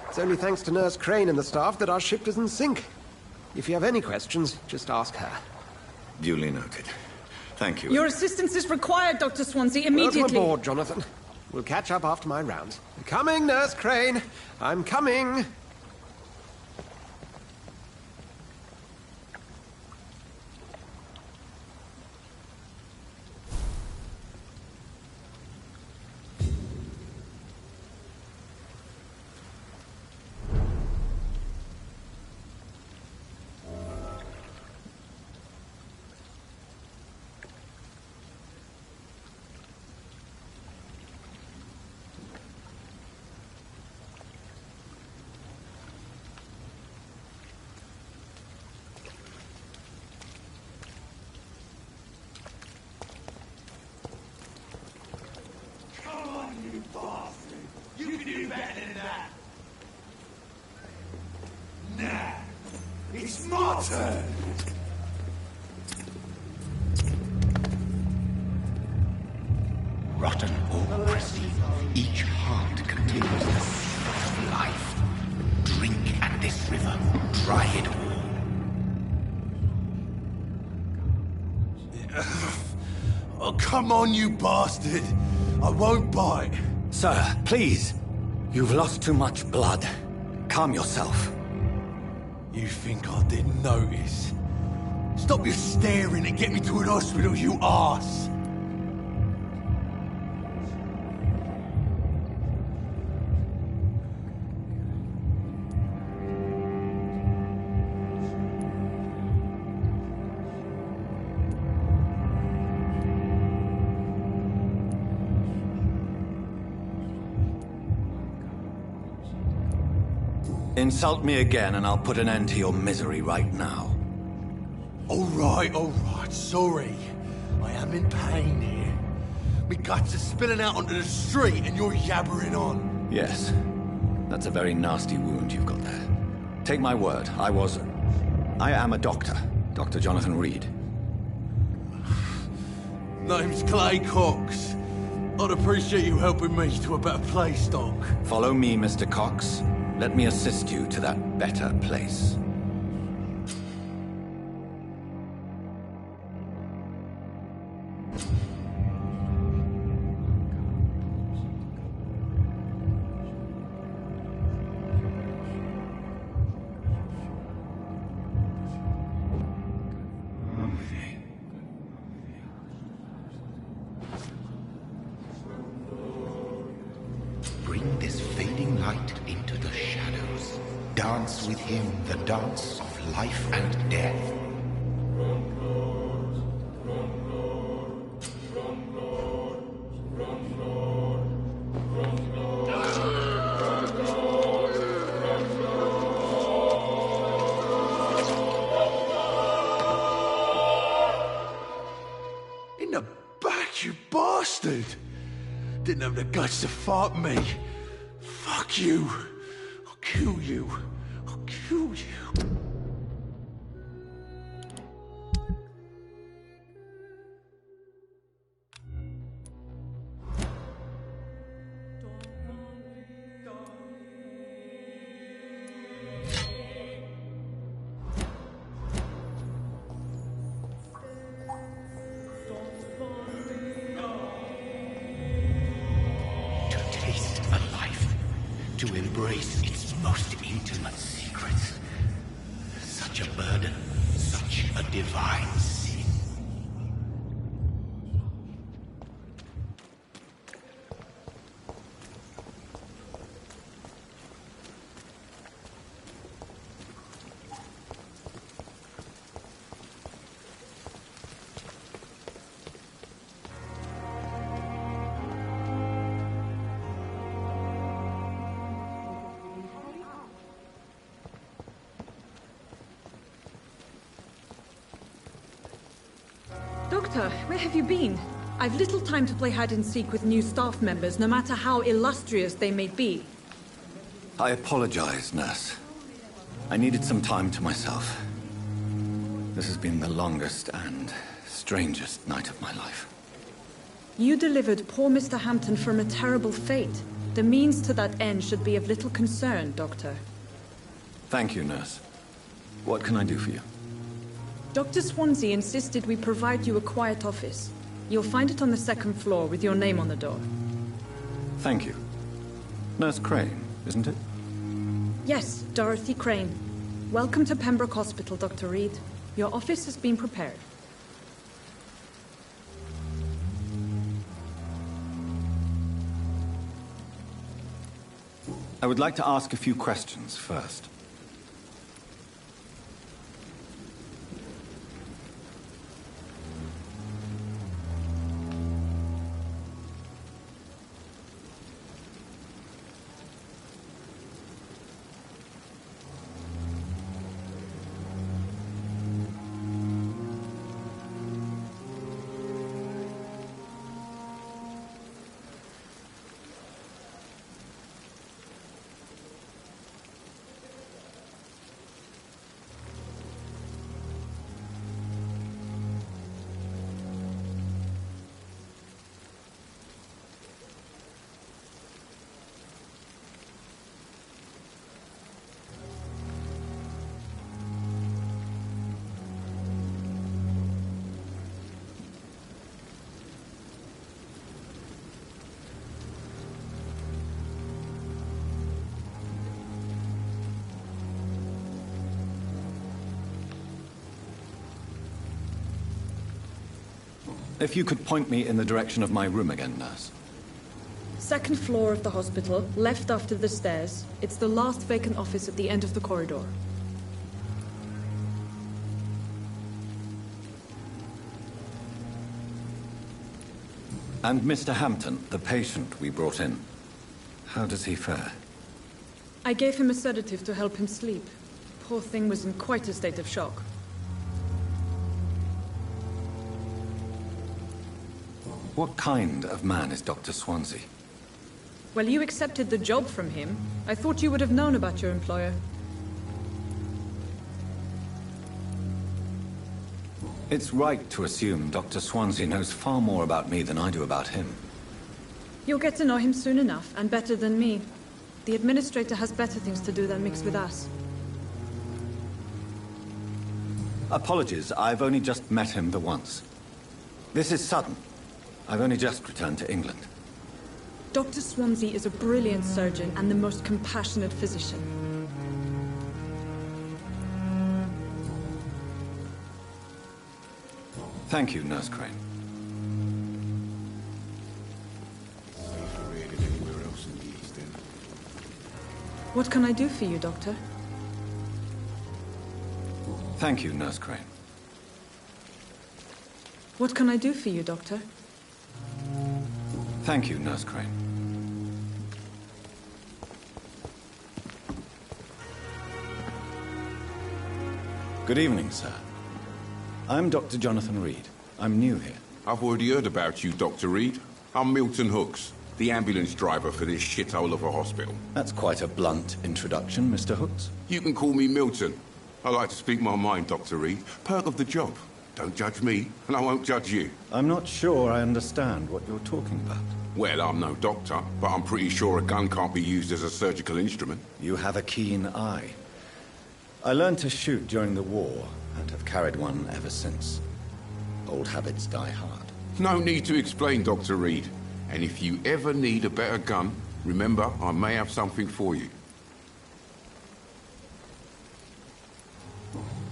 It's only thanks to Nurse Crane and the staff that our ship doesn't sink. If you have any questions, just ask her. Duly noted. Thank you. Your assistance is required, Dr. Swansea, immediately. Welcome aboard, Jonathan. We'll catch up after my rounds. Coming, Nurse Crane. I'm coming. It's my turn! Rotten or pristine, each heart contains the seed of life. Drink at this river, dry it all. Oh, come on, you bastard! I won't bite. Sir, please. You've lost too much blood. Calm yourself. You think I didn't notice? Stop your staring and get me to an hospital, you arse! Insult me again and I'll put an end to your misery right now. All right, sorry. I am in pain here. My guts are spilling out onto the street and you're yabbering on. Yes. That's a very nasty wound you've got there. Take my word, I am a doctor. Dr. Jonathan Reed. Name's Clay Cox. I'd appreciate you helping me to a better place, Doc. Follow me, Mr. Cox. Let me assist you to that better place. Bring this fading light into the shadows. Dance with him the dance of life and death. bastard! Didn't have the guts to fight me. Fuck you. I'll kill you. I'll kill you. To embrace its most intimate secrets. Such a burden, such a divine sin. Doctor, where have you been? I've little time to play hide-and-seek with new staff members, no matter how illustrious they may be. I apologize, nurse. I needed some time to myself. This has been the longest and strangest night of my life. You delivered poor Mr. Hampton from a terrible fate. The means to that end should be of little concern, Doctor. Thank you, nurse. What can I do for you? Dr. Swansea insisted we provide you a quiet office. You'll find it on the second floor with your name on the door. Thank you. Nurse Crane, isn't it? Yes, Dorothy Crane. Welcome to Pembroke Hospital, Dr. Reed. Your office has been prepared. I would like to ask a few questions first. If you could point me in the direction of my room again, nurse. Second floor of the hospital, left after the stairs. It's the last vacant office at the end of the corridor. And Mr. Hampton, the patient we brought in. How does he fare? I gave him a sedative to help him sleep. Poor thing was in quite a state of shock. What kind of man is Dr. Swansea? Well, you accepted the job from him. I thought you would have known about your employer. It's right to assume Dr. Swansea knows far more about me than I do about him. You'll get to know him soon enough, and better than me. The administrator has better things to do than mix with us. Apologies, I've only just met him the once. This is sudden. I've only just returned to England. Dr. Swansea is a brilliant surgeon and the most compassionate physician. Thank you, Nurse Crane. What can I do for you, Doctor? Thank you, Nurse Crane. What can I do for you, Doctor? Thank you, Nurse Crane. Good evening, sir. I'm Dr. Jonathan Reed. I'm new here. I've already heard about you, Dr. Reed. I'm Milton Hooks, the ambulance driver for this shithole of a hospital. That's quite a blunt introduction, Mr. Hooks. You can call me Milton. I like to speak my mind, Dr. Reed. Perk of the job. Don't judge me, and I won't judge you. I'm not sure I understand what you're talking about. Well, I'm no doctor, but I'm pretty sure a gun can't be used as a surgical instrument. You have a keen eye. I learned to shoot during the war, and have carried one ever since. Old habits die hard. No need to explain, Dr. Reed. And if you ever need a better gun, remember, I may have something for you.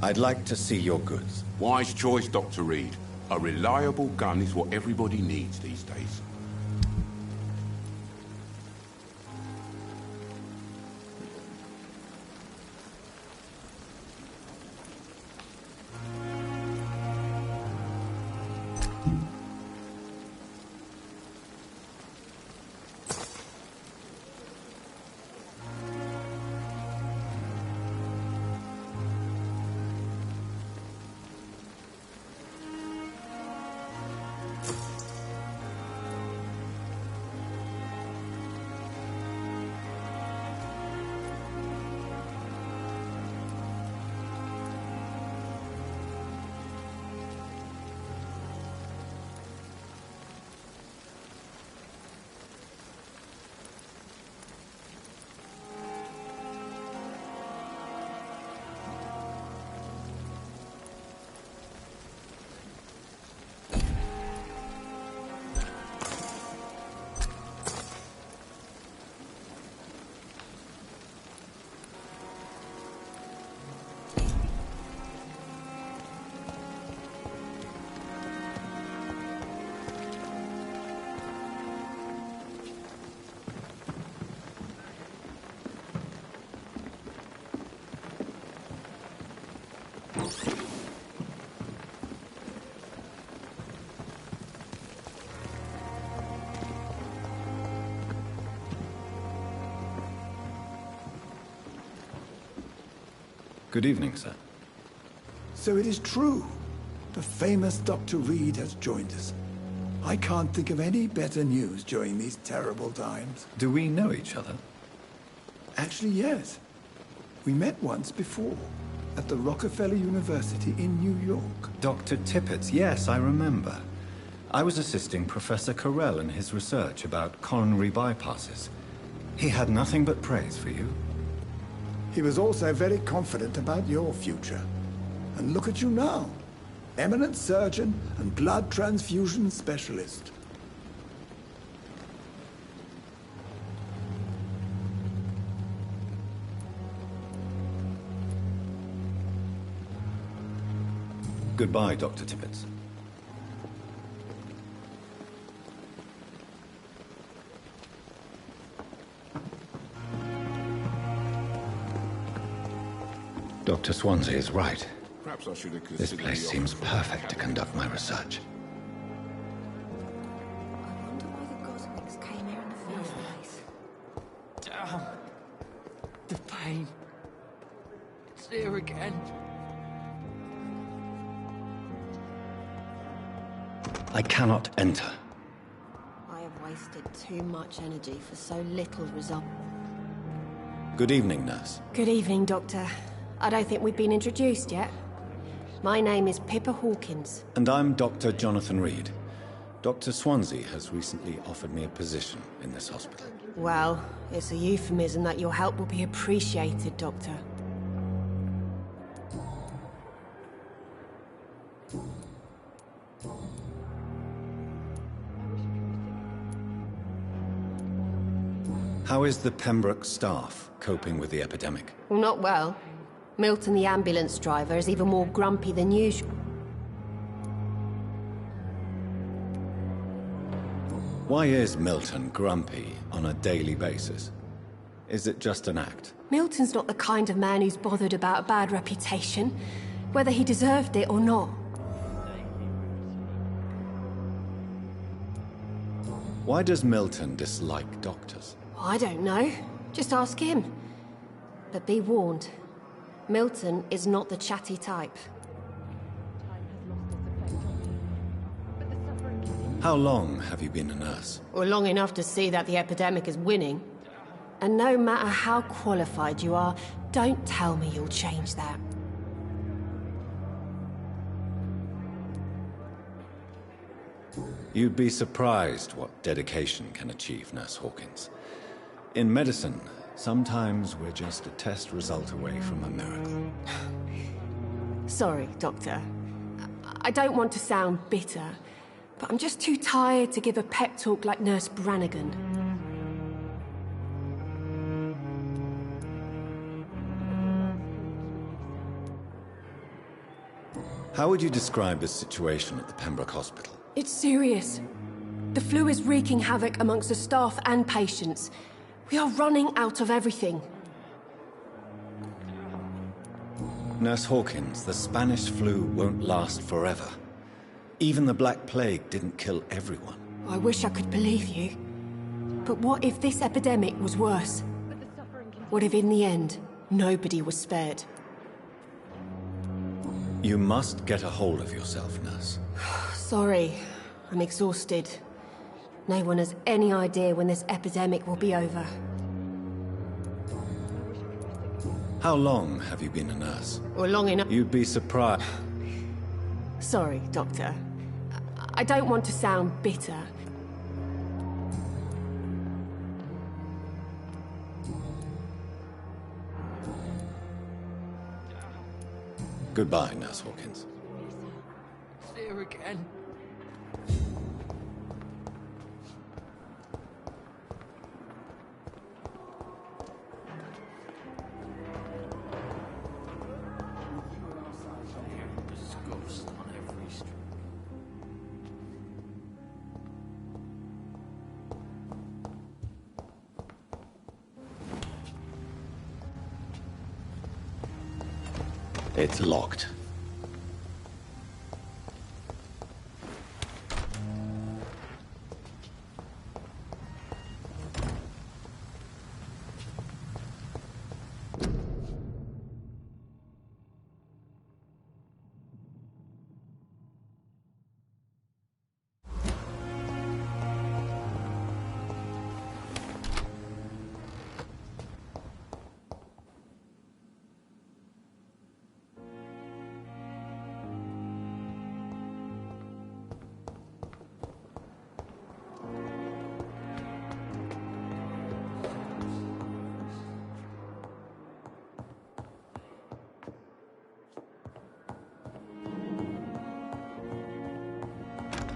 I'd like to see your goods. Wise choice, Dr. Reed. A reliable gun is what everybody needs these days. Good evening, sir. So it is true. The famous Dr. Reed has joined us. I can't think of any better news during these terrible times. Do we know each other? Actually, yes. We met once before, at the Rockefeller University in New York. Dr. Tippett, yes, I remember. I was assisting Professor Carell in his research about coronary bypasses. He had nothing but praise for you. He was also very confident about your future. And look at you now. Eminent surgeon and blood transfusion specialist. Goodbye, Dr. Tippett. Dr. Swansea is right. Perhaps I should have This considered place the seems offer. perfect to conduct my research. I wonder why the Goswicks came here in the first place. Damn. The pain. It's here again. I cannot enter. I have wasted too much energy for so little result. Good evening, nurse. Good evening, Doctor. I don't think we've been introduced yet. My name is Pippa Hawkins. And I'm Dr. Jonathan Reed. Dr. Swansea has recently offered me a position in this hospital. Well, it's a euphemism that your help will be appreciated, Doctor. How is the Pembroke staff coping with the epidemic? Well, not well. Milton, the ambulance driver, is even more grumpy than usual. Why is Milton grumpy on a daily basis? Is it just an act? Milton's not the kind of man who's bothered about a bad reputation, whether he deserved it or not. Why does Milton dislike doctors? I don't know. Just ask him. But be warned, Milton is not the chatty type. Time has lost its effect on me, but the suffering continues. How long have you been a nurse? Or long enough to see that the epidemic is winning. And no matter how qualified you are, don't tell me you'll change that. You'd be surprised what dedication can achieve, Nurse Hawkins. In medicine, sometimes we're just a test result away from a miracle. Sorry, Doctor. I don't want to sound bitter, but I'm just too tired to give a pep talk like Nurse Brannigan. How would you describe the situation at the Pembroke Hospital? It's serious. The flu is wreaking havoc amongst the staff and patients. We are running out of everything. Nurse Hawkins, the Spanish flu won't last forever. Even the Black Plague didn't kill everyone. I wish I could believe you. But what if this epidemic was worse? What if in the end, nobody was spared? You must get a hold of yourself, Nurse. Sorry, I'm exhausted. No one has any idea when this epidemic will be over. How long have you been a nurse? Or long enough. You'd be surprised. Sorry, Doctor. I don't want to sound bitter. Goodbye, Nurse Hawkins. It's there again. It's locked.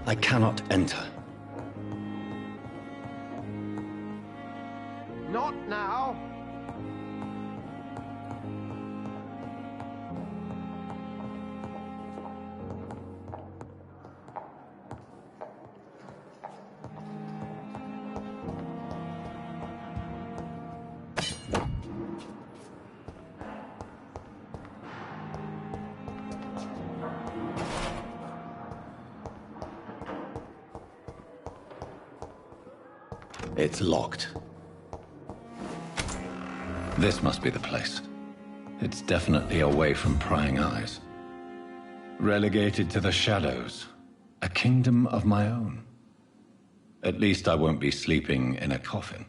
I cannot enter. Not now. It's locked. This must be the place. It's definitely away from prying eyes. Relegated to the shadows. A kingdom of my own. At least I won't be sleeping in a coffin.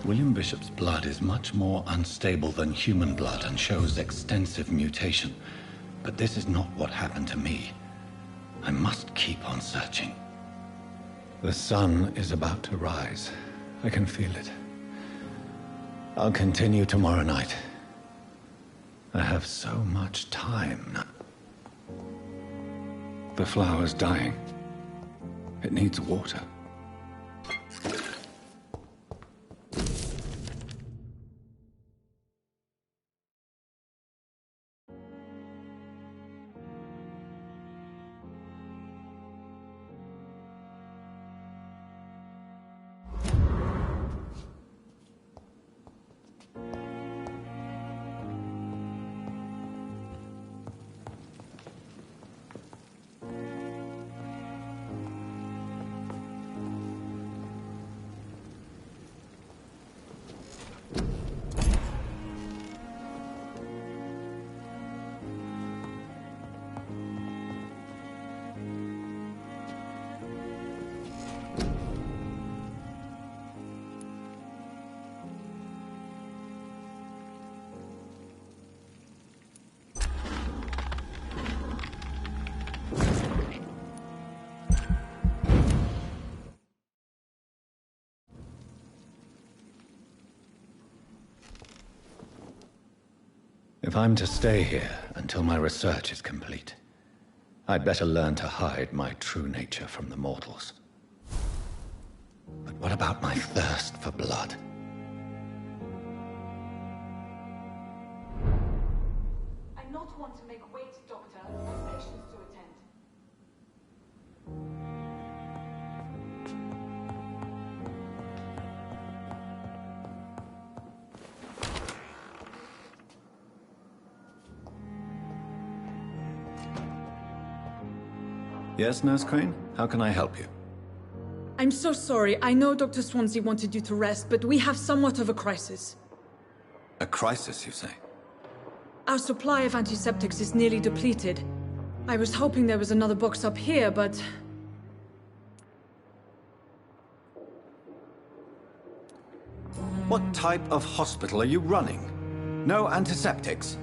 William Bishop's blood is much more unstable than human blood and shows extensive mutation. But this is not what happened to me. I must keep on searching. The sun is about to rise. I can feel it. I'll continue tomorrow night. I have so much time now. The flower's dying. It needs water. If I'm to stay here until my research is complete, I'd better learn to hide my true nature from the mortals. But what about my thirst for blood? I not want to make wait, Doctor. I have patients to attend. Yes, Nurse Crane? How can I help you? I'm so sorry. I know Dr. Swansea wanted you to rest, but we have somewhat of a crisis. A crisis, you say? Our supply of antiseptics is nearly depleted. I was hoping there was another box up here, but... What type of hospital are you running? No antiseptics?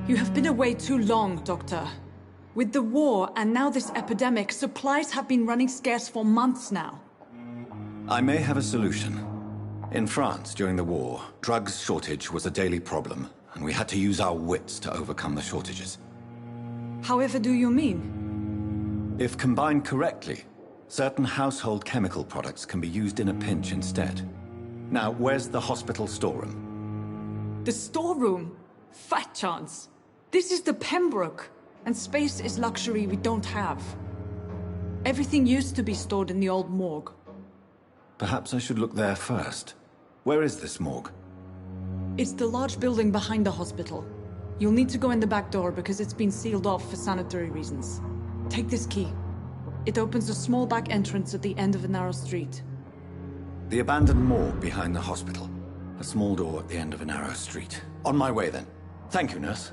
You have been away too long, Doctor. With the war and now this epidemic, supplies have been running scarce for months now. I may have a solution. In France, during the war, drugs shortage was a daily problem, and we had to use our wits to overcome the shortages. However do you mean? If combined correctly, certain household chemical products can be used in a pinch instead. Now, where's the hospital storeroom? The storeroom? Fat chance. This is the Pembroke. And space is luxury we don't have. Everything used to be stored in the old morgue. Perhaps I should look there first. Where is this morgue? It's the large building behind the hospital. You'll need to go in the back door because it's been sealed off for sanitary reasons. Take this key. It opens a small back entrance at the end of a narrow street. The abandoned morgue behind the hospital. A small door at the end of a narrow street. On my way then. Thank you, nurse.